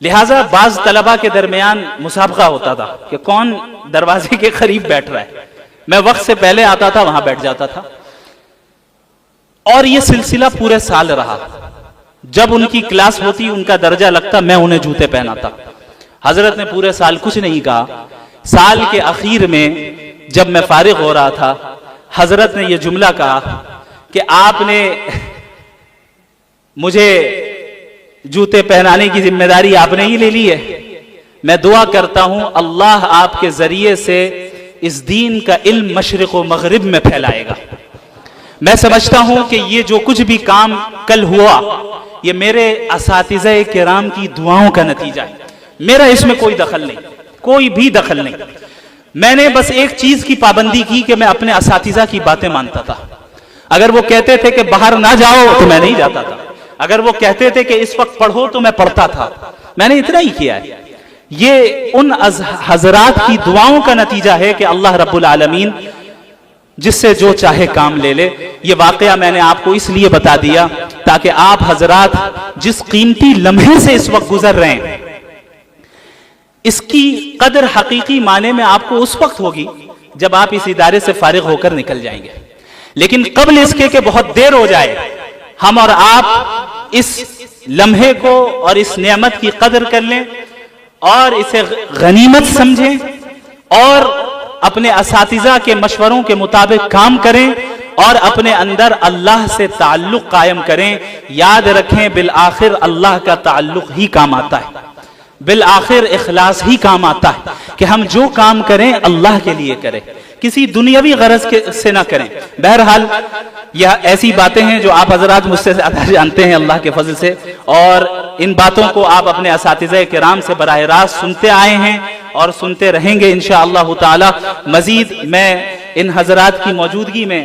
लिहाजा बाज तलबा के दरमियान मुसाबका होता था कि कौन दरवाजे के करीब बैठ रहा है। मैं वक्त से पहले आता था, वहां बैठ जाता था और यह सिलसिला पूरे साल रहा। जब उनकी क्लास होती उनका दर्जा लगता मैं उन्हें जूते पहनाता। हजरत ने पूरे साल कुछ नहीं कहा। साल के आखिर में जब मैं फारिग हो रहा था हजरत ने यह जुमला कहा कि आपने मुझे जूते पहनाने की जिम्मेदारी आपने ही ले ली है। मैं दुआ करता हूं अल्लाह आपके जरिए से इस दीन का इल्म मशरिक व मगरिब में फैलाएगा। मैं समझता हूं कि ये जो कुछ भी काम कल हुआ ये मेरे असातिज़े किराम की दुआओं का नतीजा है। मेरा इसमें कोई दखल नहीं, कोई भी दखल नहीं। मैंने बस एक चीज की पाबंदी की कि मैं अपने असातिज़ा की बातें मानता था। अगर वो कहते थे कि बाहर ना जाओ तो मैं नहीं जाता था। अगर वो कहते थे कि इस वक्त पढ़ो तो मैं पढ़ता था। मैंने इतना ही किया है। ये उन हजरात की दुआओं का नतीजा है कि अल्लाह रब्बुल आलमीन जिससे जो चाहे काम ले ले। ये वाकया मैंने आपको इसलिए बता दिया ताकि आप हजरात जिस कीमती लम्हे से इस वक्त गुजर रहे हैं इसकी कदर हकीकी माने में आपको उस वक्त होगी जब आप इस इदारे से फारिग होकर निकल जाएंगे। लेकिन कबल इसके कि बहुत देर हो जाए हम और आप इस लम्हे को और इस नेमत की कदर कर लें और इसे गनीमत समझें और अपने असातिज़ा के मशवरों के मुताबिक काम करें और अपने अंदर अल्लाह से ताल्लुक कायम करें। याद रखें, बिल आखिर अल्लाह का ताल्लुक ही काम आता है, बिल आखिर इखलास ही काम आता है कि हम जो काम करें अल्लाह के लिए करें, किसी दुनियावी गरज से ना करें। बहरहाल यह ऐसी बातें हैं जो आप हजरात मुझसे ज़्यादा जानते हैं अल्लाह के फजल से, और इन बातों को आप अपने असातिज़े किराम से बराह रास्त सुनते आए हैं और सुनते रहेंगे इंशाअल्लाह ताला। मजीद मैं इन हजरात की मौजूदगी में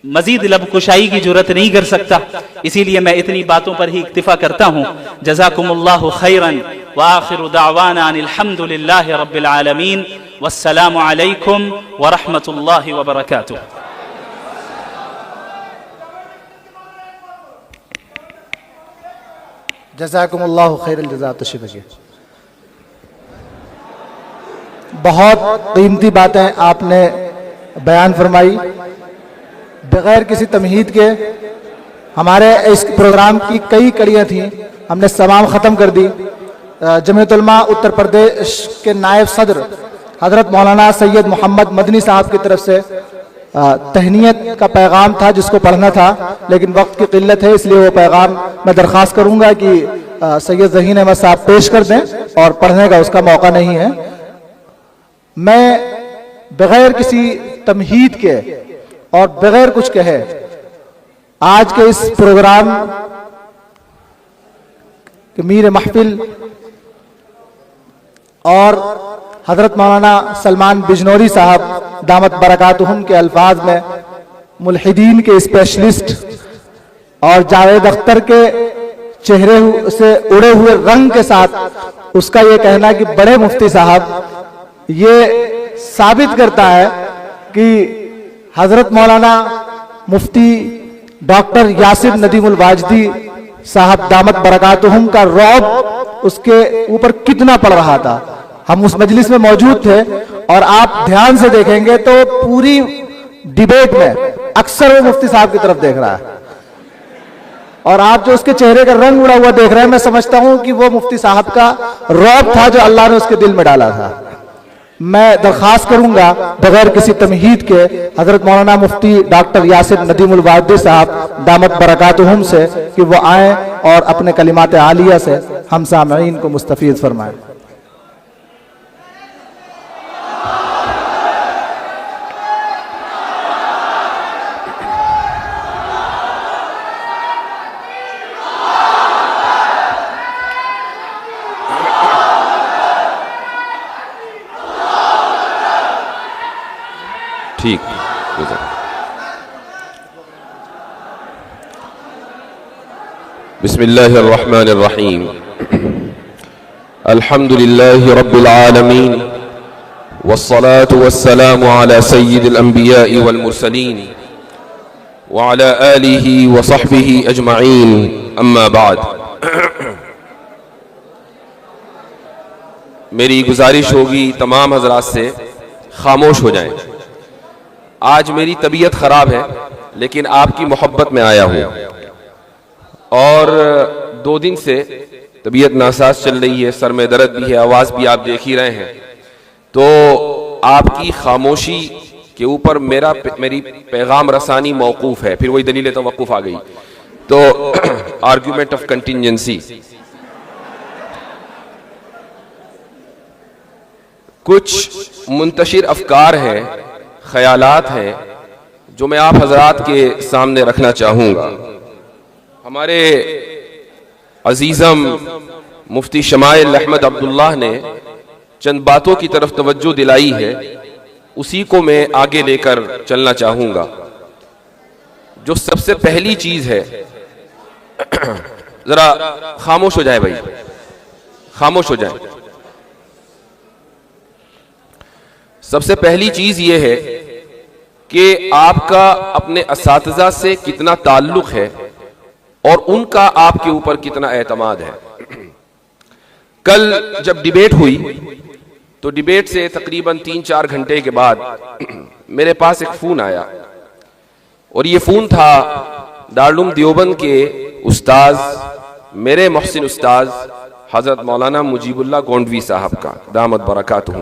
मजीद लबकुशाई की जरूरत नहीं कर सकता, इसीलिए मैं इतनी बातों पर ही इक्तिफा करता हूँ। जज़ाकुमुल्लाहु खैरन व आखिरु दावाना अनिल हम्दुलिल्लाहि रब्बिल आलमीन वस्सलामु अलैकुम व रहमतुल्लाहि व बरकातुहू। जज़ाकुमुल्लाहु खैरल जज़ा। तशरीफ़ रखिए। बहुत कीमती बातें आपने बयान फरमाई। बगैर किसी तमहीद के हमारे इस प्रोग्राम की कई कड़ियाँ थीं, हमने तमाम ख़त्म कर दी। जमीयत उलमा उत्तर प्रदेश के नायब सदर हज़रत मौलाना सैयद मोहम्मद मदनी साहब की तरफ से तहनीयत का पैगाम था जिसको पढ़ना था, लेकिन वक्त की किल्लत है, इसलिए वो पैगाम मैं दरख्वास्त करूँगा कि सैयद ज़हीन अहमद साहब पेश कर दें, और पढ़ने का उसका मौका नहीं है। मैं बगैर किसी तमहीद के और बगैर कुछ कहे आज के इस प्रोग्राम के मीर महफिल और हजरत मौलाना सलमान बिजनौरी साहब दामत बरकातुहुम के अल्फाज में मुल्हिदीन के स्पेशलिस्ट और जावेद अख्तर के चेहरे से उड़े हुए रंग के साथ उसका ये कहना कि बड़े मुफ्ती साहब, ये साबित करता है कि हजरत मौलाना मुफ्ती डॉक्टर यासिर नदीमुल वाजदी साहब दामत बरकातुहुम का रौब उसके ऊपर कितना पड़ रहा था। हम उस मजलिस में मौजूद थे और आप ध्यान से देखेंगे तो पूरी डिबेट में अक्सर वो मुफ्ती साहब की तरफ देख रहा है, और आप जो उसके चेहरे का रंग उड़ा हुआ देख रहे हैं, मैं समझता हूं कि वो मुफ्ती साहब का रौब था जो अल्लाह ने उसके दिल में डाला था। मैं दरख्वास्त करूंगा बगैर किसी तमहीद के हजरत मौलाना मुफ्ती डॉक्टर यासिर नदीमुल वाजदी साहब दामत बरकातुहुम से कि वो आए और अपने कलिमात आलिया से हम सामईन को मुस्तफीद फरमाएं। ठीक। बिस्मिल्लाहिर्रहमानिर्रहीम। अल्हम्दुलिल्लाहि रब्बिल आलमीन वस्सलातु वस्सलामु अला सय्यिदिल अंबिया'i वल मुरसलीन व अला आलिहि व सहबिहि अजमईन, अम्मा बाद। मेरी गुजारिश होगी तमाम हजरात से खामोश हो जाएं। आज मेरी तबीयत खराब है लेकिन आपकी मोहब्बत में आया हूं, और 2 दिन से तबीयत नासाज चल रही है, सर में दर्द भी है, आवाज भी आप देख ही रहे हैं। तो आपकी खामोशी के ऊपर मेरी पैगाम रसानी मौकूफ है। फिर वही दलील तवक्कुफ आ गई, तो आर्ग्यूमेंट ऑफ कंटिजेंसी। कुछ मुंतशिर अफकार हैं, ख्यालात हैं जो मैं आप हजरात के सामने रखना चाहूँगा। हमारे अजीज़म मुफ्ती शमाइल अहमद अब्दुल्लाह ने चंद बातों की तरफ तवज्जो दिलाई है, उसी को मैं आगे लेकर चलना चाहूँगा। जो सबसे पहली चीज़ है, ज़रा खामोश हो जाए भाई, खामोश हो जाए। सबसे पहली चीज ये है कि आपका अपने असातिज़ा से कितना ताल्लुक है और उनका आपके ऊपर कितना एतमाद है। कल जब डिबेट हुई तो डिबेट से तकरीबन 3-4 घंटे के बाद मेरे पास एक फोन आया, और ये फोन था दारुल उलूम देवबंद के उस्ताज मेरे मोहसिन उस्ताद हजरत मौलाना मुजीबुल्लाह गोंडवी साहब का दामद बरकातुहू,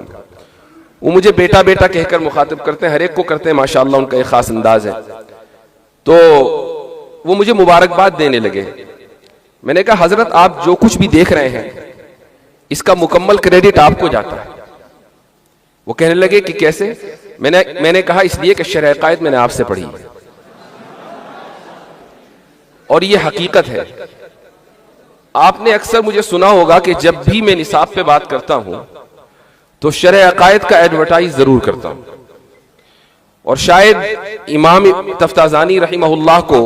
वो मुझे बेटा बेटा कहकर मुखातिब करते हैं, हर एक को करते हैं, माशाअल्लाह उनका एक खास अंदाज है। तो वो मुझे मुबारकबाद देने लगे। मैंने कहा हजरत आप जो कुछ भी देख रहे हैं इसका मुकम्मल क्रेडिट आपको जाता है। वो कहने लगे कि कैसे? मैंने कहा इसलिए कि शरह कायद मैंने आपसे पढ़ी और ये हकीकत है। आपने अक्सर मुझे सुना होगा कि जब भी मैं निसाब पे बात करता हूं तो शरह अकायद का एडवर्टाइज जरूर करता हूं, और शायद इमाम तफ्ताजानी रहिमहुल्लाह को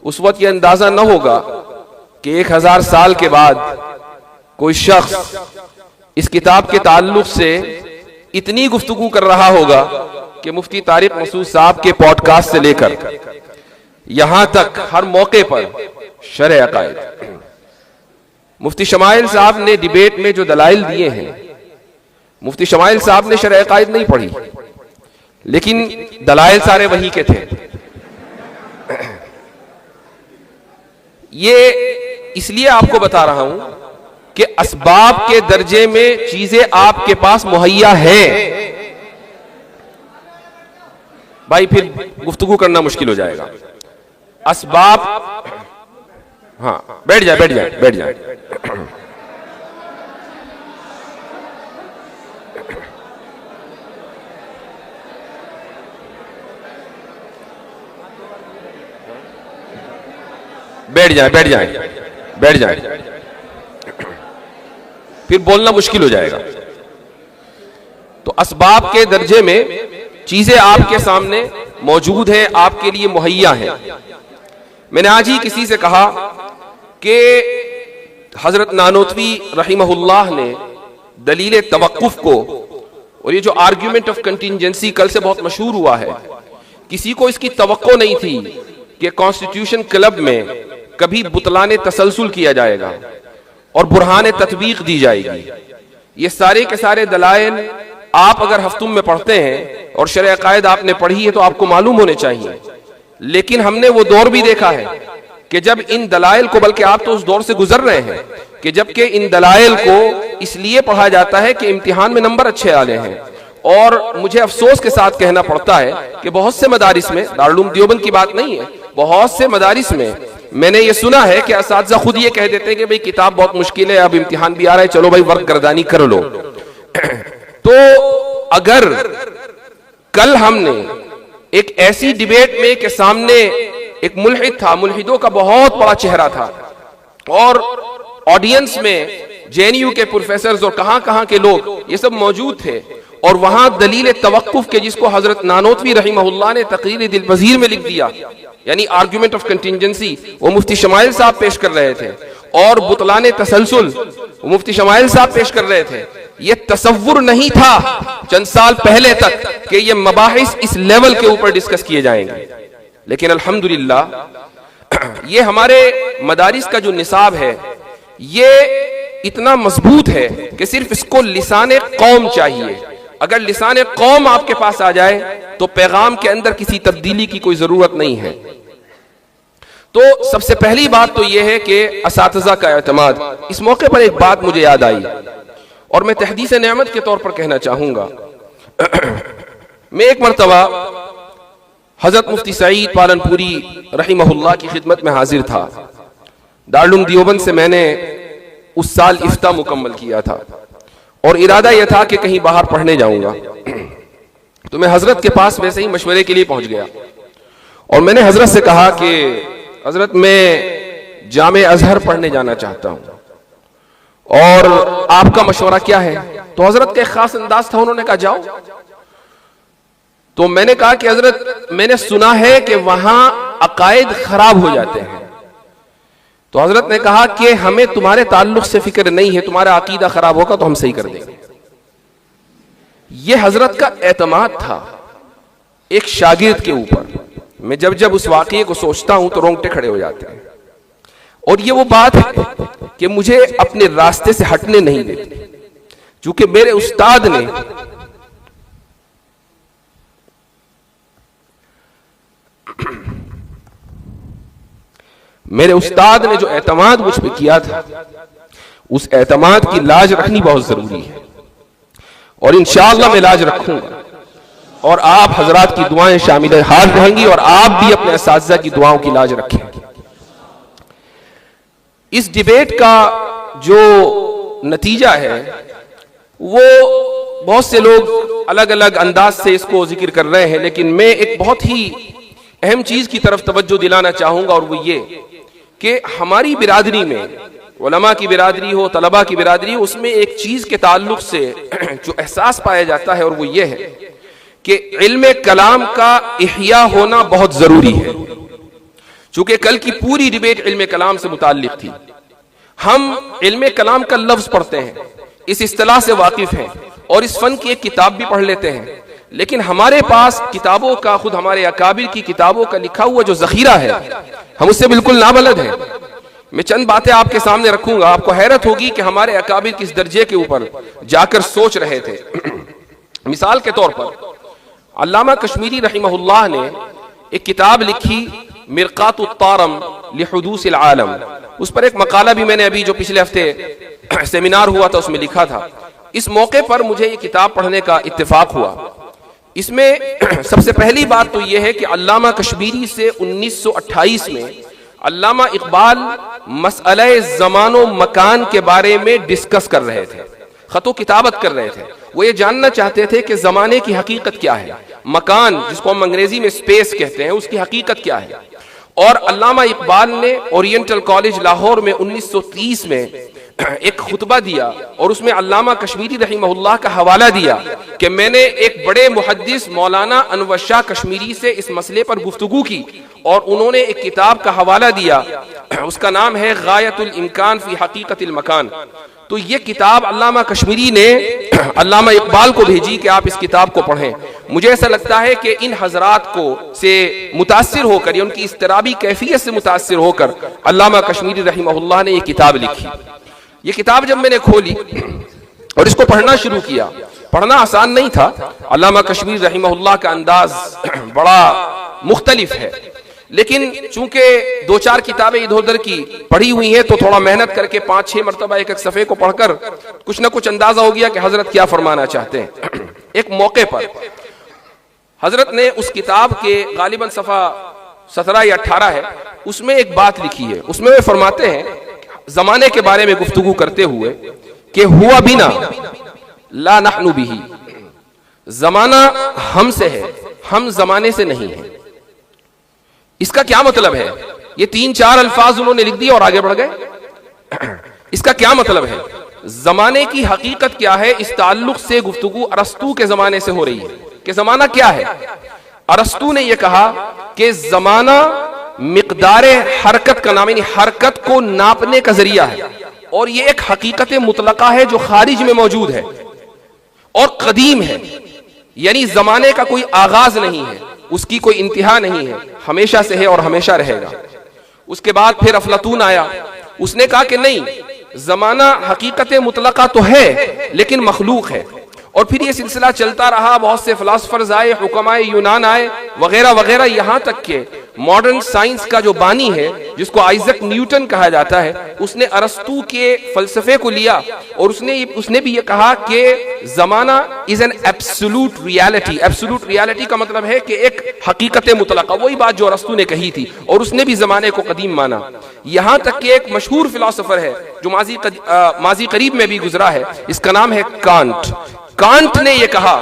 उस वक्त यह अंदाजा न होगा कि 1000 साल के बाद कोई शख्स इस किताब के ताल्लुक से इतनी गुफ्तगू कर रहा होगा कि मुफ्ती तारिक मसूद साहब के पॉडकास्ट से लेकर यहां तक हर मौके पर शरह अकायद। मुफ्ती शमाइल साहब ने डिबेट में जो दलाइल दिए हैं, मुफ्ती शमाइल साहब ने शरह अकायद नहीं पढ़ी, लेकिन दलाइल सारे वही के थे। ये इसलिए आपको बता रहा हूं कि असबाब के दर्जे में चीजें आपके पास मुहैया हैं। भाई फिर गुफ्तगू करना मुश्किल हो जाएगा। असबाब, हाँ बैठ जाए बैठ जाए बैठ जाए। बैठ जाए बैठ जाए बैठ जाए, फिर बोलना मुश्किल हो जाएगा। तो असबाब के दर्जे में चीजें आपके सामने मौजूद हैं, आपके लिए मुहैया हैं। मैंने आज ही किसी से कहा कि हजरत नानोतवी रहिमहुल्लाह ने दलील तवक्कुफ को, और ये जो आर्ग्यूमेंट ऑफ कंटिंजेंसी कल से बहुत मशहूर हुआ है, किसी को इसकी तवक्को नहीं थी कि कॉन्स्टिट्यूशन क्लब में कभी बुतलाने तसलसल किया जाएगा और बुरहान तत्वीक दी जाएगी। ये सारे के सारे दलाइल आप अगर हफ्तुम में पढ़ते हैं और शरह कायद आपने पढ़ी है तो आपको मालूम होने चाहिए। लेकिन हमने वो दौर भी देखा है कि जब इन दलाइल को, बल्कि आप तो उस दौर से गुजर रहे हैं कि जबकि इन दलाइल को इसलिए पढ़ा जाता है कि इम्तिहान में नंबर अच्छे आने हैं। और मुझे अफसोस के साथ कहना पड़ता है कि बहुत से मदारिस में, दारुल उलूम देवबंद की बात नहीं है, बहुत से मदारिस में मैंने ये सुना है कि असातिज़ा खुद ये कह देते हैं कि भाई किताब बहुत मुश्किल है, अब इम्तिहान भी आ रहा है, चलो भाई वर्क गर्दानी कर लो। तो अगर कल हमने एक ऐसी डिबेट में के सामने एक मुल्हिद था, मुल्हिदों का बहुत बड़ा चेहरा था, और ऑडियंस में जेएनयू के प्रोफेसर्स और कहां के लोग ये सब मौजूद थे, और वहां दलील तवक्कुफ के, जिसको हजरत नानोतवी रहिमहुल्लाह ने तकरीर दिलपजीर में लिख दिया, यानी आर्ग्यूमेंट ऑफ कंटिंजेंसी, वो मुफ्ती शमाइल साहब पेश कर रहे थे, और बुतलाने तसलसल वो मुफ्ती शमाइल साहब पेश कर रहे थे। ये तसव्वुर नहीं था चंद साल पहले तक कि ये मबाहिस इस लेवल के ऊपर डिस्कस किए जाएंगे। लेकिन अल्हम्दुलिल्लाह ये हमारे मदारिस का जो निसाब है ये इतना मजबूत है कि सिर्फ इसको लिसाने कौम चाहिए। अगर लिसाने कौम आपके पास आ जाए तो पैगाम के अंदर किसी तब्दीली की कोई जरूरत नहीं है। तो सबसे पहली बात तो यह है कि असातिज़ा का एतमाद। इस मौके पर एक बात मुझे याद आई और मैं तहदीस नेमत के तौर पर कहना चाहूंगा। मैं एक मरतबा हजरत मुफ्ती सईद पालनपुरी रहिमहुल्लाह की खिदमत में हाजिर था। दारुल उलूम देवबंद से मैंने उस साल इफ्ता मुकम्मल किया था और इरादा यह था कि कहीं बाहर पढ़ने जाऊंगा। तो मैं हजरत के पास वैसे ही मशवरे के लिए पहुंच गया और मैंने हजरत से कहा कि हजरत मैं जामे अजहर पढ़ने जाना चाहता हूं और आपका मशवरा क्या है। तो हजरत का एक खास अंदाज था, उन्होंने कहा जाओ। तो मैंने कहा कि हजरत मैंने सुना है कि वहां अकायद खराब हो जाते हैं। तो हजरत ने कहा कि हमें तुम्हारे ताल्लुक से फिक्र नहीं है, तुम्हारा अकीदा खराब होगा तो हम सही कर देंगे। यह हजरत का एतमाद था एक शागिर्द के ऊपर। मैं जब जब उस वाकये को सोचता हूं तो रोंगटे खड़े हो जाते हैं। और ये वो बात है कि मुझे अपने रास्ते से हटने नहीं देती, क्योंकि मेरे उस्ताद ने मेरे उस्ताद ने जो एतमाद मुझ पे किया था, उस एतमाद की लाज रखनी बहुत जरूरी है और इंशाअल्लाह मैं लाज रखूंगा और आप हजरात की दुआएं शामिल हाल रहेंगी और आप भी अपने असातिज़ा की दुआओं की लाज रखेंगे। इस डिबेट का जो नतीजा है वो बहुत से लोग अलग अलग अंदाज से इसको जिक्र कर रहे हैं, लेकिन मैं एक बहुत ही अहम चीज की तरफ तवज्जो दिलाना चाहूंगा और वो ये कि हमारी बिरादरी में, उलमा की बिरादरी हो, तलबा की बिरादरी हो, उसमें एक चीज के ताल्लुक से जो एहसास पाया जाता है और वो ये है कि इल्म कलाम का इह्या होना बहुत जरूरी है। चूंकि कल की पूरी डिबेट इल्म कलाम से मुताल्लिक थी, हम इल्म कलाम का लफ्ज पढ़ते हैं, इस इस्तिलाह से वाकिफ हैं और इस फन की एक किताब भी पढ़ लेते हैं, लेकिन हमारे पास किताबों का, खुद हमारे अकाबिर की किताबों का लिखा हुआ जो जखीरा है, हम उससे बिल्कुल नाबलद हैं। मैं चंद बातें आपके सामने रखूंगा, आपको हैरत होगी कि हमारे अकाबिर किस दर्जे के ऊपर जाकर सोच रहे थे। मिसाल के तौर पर अल्लामा कश्मीरी रहमहुल्लाह ने एक किताब लिखी मिरकातुत तारम लिहुदूसिल आलम, उस पर एक मकाला भी मैंने अभी जो पिछले हफ्ते सेमिनार हुआ था उसमें लिखा था। इस मौके पर मुझे ये किताब पढ़ने का इत्तेफाक हुआ। इसमें सबसे पहली बात तो यह है कि अल्लामा कश्मीरी से 1928 में अल्लामा इकबाल मसअले ज़मानो मकान के बारे में डिस्कस कर रहे थे, खतो किताबत कर रहे थे। वो ये जानना चाहते थे कि जमाने की हकीकत क्या है, मकान जिसको हम अंग्रेजी में स्पेस कहते हैं, उसकी हकीकत क्या है। और अल्लामा इकबाल ने ओरिएंटल कॉलेज लाहौर में 1930 में एक खुतबा दिया और उसमें अल्लामा कश्मीरी रहमहुल्लाह का हवाला दिया कि मैंने एक बड़े मुहद्दिस मौलाना अनवर शाह कश्मीरी से इस मसले पर गुफ्तगू की और उन्होंने एक किताब का हवाला दिया, उसका नाम है गायतुल इम्कान फी हकीकतिल मकान। तो ये किताब अल्लामा कश्मीरी ने अल्लामा इकबाल को भेजी कि आप इस किताब को पढ़ें। मुझे ऐसा लगता है कि इन हजरात को से मुतासिर होकर या उनकी इस्तराबी कैफियत से मुतासिर होकर अल्लामा कश्मीरी रहमहुल्लाह ने ये किताब लिखी। ये किताब जब मैंने खोली और इसको पढ़ना शुरू किया, पढ़ना आसान नहीं था। अल्लामा कश्मीरी रहमहुल्लाह का अंदाज बड़ा मुख्तलिफ है, लेकिन चूंकि दो चार किताबें इधर उधर की पढ़ी हुई हैं तो थोड़ा मेहनत करके 5-6 मरतबा एक एक सफ़े को पढ़कर कुछ ना कुछ अंदाजा हो गया कि हजरत क्या फरमाना चाहते हैं। एक मौके पर हजरत ने उस किताब के गालिबन सफ़ा 17 या 18 है, उसमें एक बात लिखी है। उसमें वे फरमाते हैं जमाने के बारे में गुफ्तगू करते हुए कि हुआ बिना ला नहनु बिही, जमाना हमसे है, हम जमाने से नहीं है। इसका क्या मतलब है? ये 3-4 अल्फाज उन्होंने लिख दिए और आगे बढ़ गए। इसका क्या मतलब है? जमाने की हकीकत क्या है, इस ताल्लुक से गुफ्तगू अरस्तू के जमाने से हो रही है कि जमाना क्या है। अरस्तू ने यह कहा कि जमाना मिकदार हरकत का नाम, यानी हरकत को नापने का जरिया है और यह एक हकीकत मुतलका है जो खारिज में मौजूद है और कदीम है, यानी जमाने का कोई आगाज नहीं है, उसकी कोई इंतहा नहीं है, हमेशा से है और हमेशा रहेगा। उसके बाद फिर अफलातून आया, उसने कहा कि नहीं, जमाना हकीकत मुतलका तो है लेकिन मखलूक है। और फिर ये सिलसिला चलता रहा, बहुत से फिलासफर्स आए, हुक्माए यूनान आए वगैरह वगैरह, यहां तक के मॉडर्न साइंस का जो बानी है जिसको आइजक न्यूटन कहा जाता है, उसने अरस्तू के फलसफे को लिया और उसने भी ये कहा कि जमाना is an absolute reality. Absolute reality का मतलब है कि एक हकीकत मुतलका, वही बात जो अरस्तू ने कही थी, और उसने भी जमाने को कदीम माना। यहां तक कि एक मशहूर फिलासफर है जो माजी करीब में भी गुजरा है, इसका नाम है कांट। कांट ने यह कहा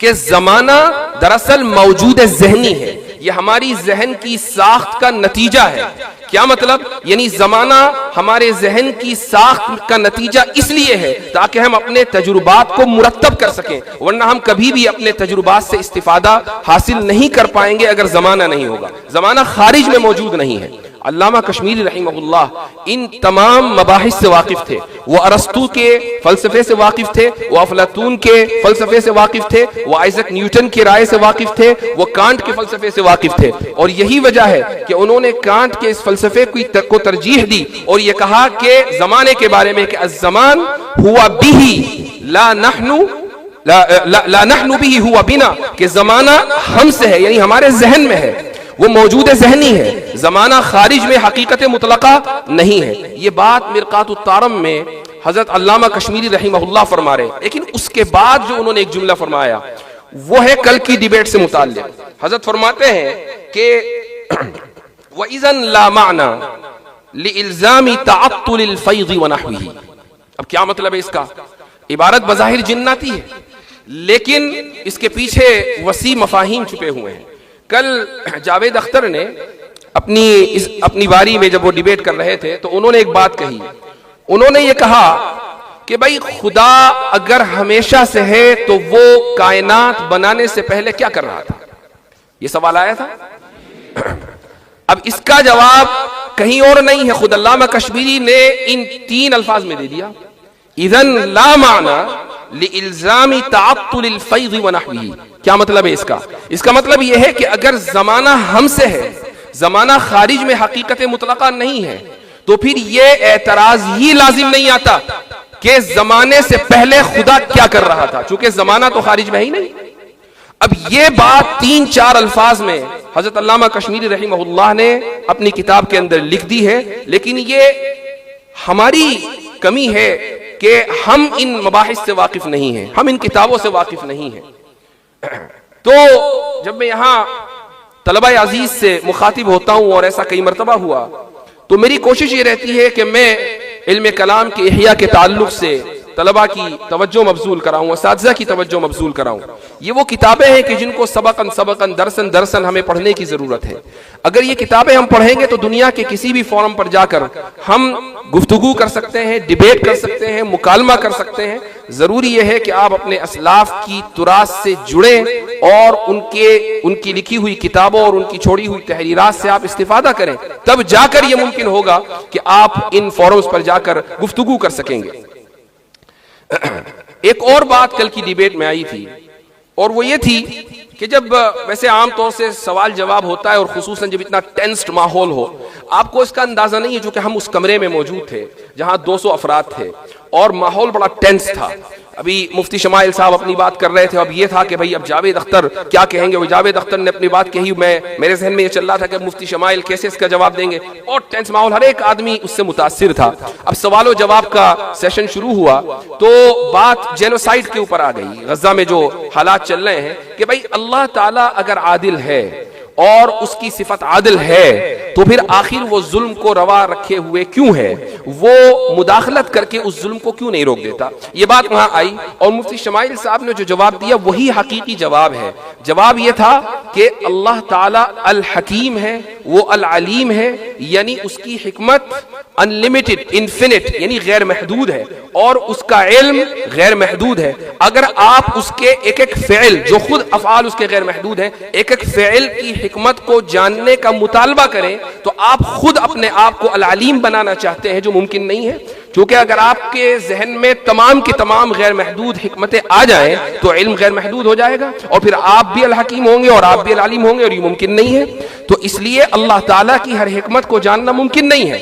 कि जमाना दरअसल मौजूद ज़हनी है, यह हमारी जहन की साख्त का नतीजा है। क्या मतलब? यानी जमाना हमारे जहन की साख्त का नतीजा इसलिए है ताकि हम अपने तजुर्बात को मुरत्तब कर सकें, वरना हम कभी भी अपने तजुर्बात से इस्तिफादा हासिल नहीं कर पाएंगे अगर जमाना नहीं होगा। जमाना खारिज में मौजूद नहीं है। अल्लामा कश्मीरी रहमहुल्लाह इन तमाम मबाहिस से वाकिफ थे। वो अरस्तू के फलसफे से वाकिफ थे, वो अफलातून के फलसफे से वाकिफ थे, वो आइजक न्यूटन की राय से वाकिफ थे, वो कांट के फलसफे से वाकिफ थे। और यही वजह है कि उन्होंने कांट के इस फलसफे को तरजीह दी और ये कहा कि जमाने के बारे में कि अज़्ज़मान हुआ बिही ला नहनु बिही हुआ बिना, कि जमाना हमसे है, यानी हमारे जहन में है। वो मौजूद ज़हनी है, ज़माना खारिज में हकीकत मुतलका नहीं है। ये बात मिरकातुत तारम में हजरत अल्लामा कश्मीरी रहीमहुल्लाह फरमा रहे। लेकिन उसके बाद जो उन्होंने एक जुमला फरमाया वो है कल की डिबेट से मुताल्लिक। हजरत फरमाते हैं कि वइज़न ला माना लिइल्ज़ामी तअत्तुलिल फ़ैज़ व नहविही। अब क्या मतलब है इसका? इबारत बज़ाहिर जिन्नाती है, लेकिन इसके पीछे वसी मफाहीम छुपे हुए हैं। कल जावेद अख्तर ने अपनी बारी में जब वो डिबेट कर रहे थे तो उन्होंने एक बात कही। उन्होंने ये कहा कि भाई खुदा अगर हमेशा से है तो वो कायनात बनाने से पहले क्या कर रहा था? ये सवाल आया था। अब इसका जवाब कहीं और नहीं है, खुद अल्लामा कश्मीरी ने इन 3 अल्फाज में दे दिया। इज़न ला माना लिइल्ज़ामी तअत्तुलिल फ़ैज़ व नहविही। क्या मतलब है इसका? इसका मतलब यह है कि अगर जमाना हमसे है, जमाना खारिज में हकीकत मुतलका नहीं है, तो फिर यह एतराज ही लाजिम नहीं आता कि जमाने से पहले खुदा क्या कर रहा था, चूंकि जमाना तो खारिज में ही नहीं। अब ये बात 3-4 अल्फाज में हजरत अल्लामा कश्मीरी रहीमहुल्लाह ने अपनी किताब के अंदर लिख दी है। लेकिन ये हमारी कमी है कि हम इन मबाहिस से वाकिफ नहीं हैं, हम इन किताबों से वाकिफ नहीं हैं। तो जब मैं यहाँ तलबा अजीज से मुखातिब होता हूँ, और ऐसा कई मरतबा हुआ, तो मेरी कोशिश ये रहती है कि मैं इल्म कलाम के इहिया के ताल्लुक से तलबा की तवज्जो मबजूल कराऊं, असातिज़ा की तवज्जो मबजूल कराऊं। ये वो किताबें हैं कि जिनको सबकन सबकन दरसन दरसन हमें पढ़ने की जरूरत है। अगर ये किताबें हम पढ़ेंगे तो दुनिया के किसी भी फोरम पर जाकर हम गुफ्तगू कर सकते हैं, डिबेट कर सकते हैं, मुकालमा कर सकते हैं। जरूरी यह है कि आप अपने असलाफ की तुरास से जुड़ें और उनकी लिखी हुई किताबों और उनकी छोड़ी हुई तहरीरात से आप इस्तिफादा करें, तब जाकर यह मुमकिन होगा कि आप इन फोरम्स पर जाकर गुफ्तगू कर सकेंगे। एक और बात कल की डिबेट में आई थी, और वो ये थी कि जब वैसे आमतौर से सवाल जवाब होता है और खुसूसन जब इतना टेंस्ड माहौल हो, आपको इसका अंदाजा नहीं है, जो कि हम उस कमरे में मौजूद थे जहां 200 अफराद थे और माहौल बड़ा टेंस था। अभी मुफ्ती शमाइल साहब अपनी बात कर रहे थे, अब ये था कि भाई अब जावेद अख्तर क्या कहेंगे। वो जावेद अख्तर ने अपनी बात कही, मेरे जहन में ये चल रहा था कि मुफ्ती शमाइल कैसे इसका जवाब देंगे, और टेंस माहौल, हर एक आदमी उससे मुतासिर था। अब सवालों जवाब का सेशन शुरू हुआ तो बात जेनोसाइड के ऊपर आ गई, गजा में जो हालात चल रहे हैं, कि भाई अल्लाह ताला अगर आदिल है और उसकी सिफत आदिल है तो फिर आखिर वो जुल्म को रवा रखे हुए क्यों है, वो मुदाखलत करके उस जुल्म को क्यों नहीं रोक देता। ये बात वहां आई और मुफ्ती शमाइल साहब ने जो जवाब दिया वही हकीकी जवाब है। जवाब ये था कि अल्लाह ताला अल हकीम है, वो अल अलीम है, यानी उसकी हिकमत अनलिमिटेड, इन्फिनिट, यानी गैर महदूद है, और उसका इल्म गैर महदूद है। अगर आप उसके एक एक फ़िल, जो खुद अफ़आल उसके गैर महदूद है, एक एक फ़िल की हिकमत को जानने का मुतालबा करें तो आप खुद अपने आप को अल अलीम बनाना चाहते हैं, जो मुमकिन नहीं है। क्योंकि अगर आपके जहन में तमाम की तमाम गैर महदूद हिकमतें आ जाएं तो इल्म गैर महदूद हो जाएगा, और फिर आप भी अल हकीम होंगे और आप भी अल अलीम होंगे, और ये मुमकिन नहीं है। तो इसलिए अल्लाह ताला की हर हिकमत को जानना मुमकिन नहीं है।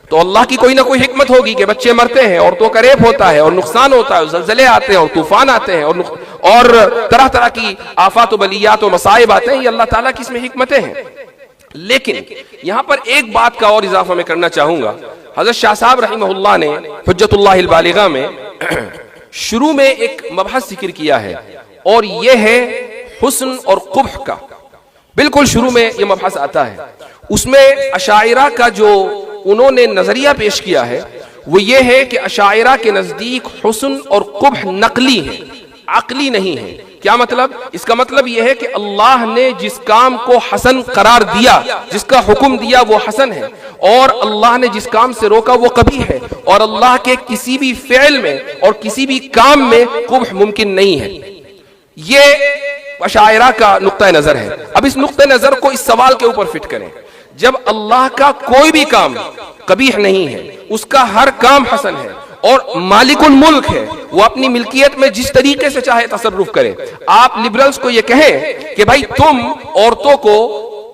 तो अल्लाह की कोई ना कोई हिकमत होगी कि बच्चे मरते हैं, औरतों का रेप होता है और नुकसान होता है, ज़लज़ले आते हैं और तूफान आते हैं और तरह तरह की आफात बलियात और मसाइब आते हैं। ये अल्लाह ताला की इसमें हिकमतें हैं। लेकिन यहां पर एक बात का और इजाफा मैं करना चाहूंगा। हज़रत शाह साहब रहीमहुल्लाह ने हुज्जतुल्लाहिल बालिगा में शुरू में एक मबहस जिक्र किया है, और यह है हुस्न और कुब्ह का। बिल्कुल शुरू में यह मबहस आता है। उसमें अशाइरा का जो उन्होंने नजरिया पेश किया है वो ये है कि अशाइरा के नजदीक हुस्न और कुब्ह नकली है, अकली नहीं है। क्या मतलब? इसका मतलब यह है कि अल्लाह ने जिस काम को हसन करार दिया, जिसका हुक्म दिया वो हसन है, और अल्लाह ने जिस काम से रोका वो कबीह है, और अल्लाह के किसी भी फ़िल में और किसी भी काम में कुब्ह मुमकिन नहीं है। ये अशाइरा का नुक्ता नजर है। अब इस नुक्ता नजर को इस सवाल के ऊपर फिट करें। जब अल्लाह का कोई भी काम कबीह नहीं है, उसका हर काम हसन है, और मालिकुल मुल्क है, वो अपनी मिल्कियत में जिस तरीके से चाहे तसर्रुफ करे। आप लिबरल्स को ये कहें कि भाई तुम औरतों को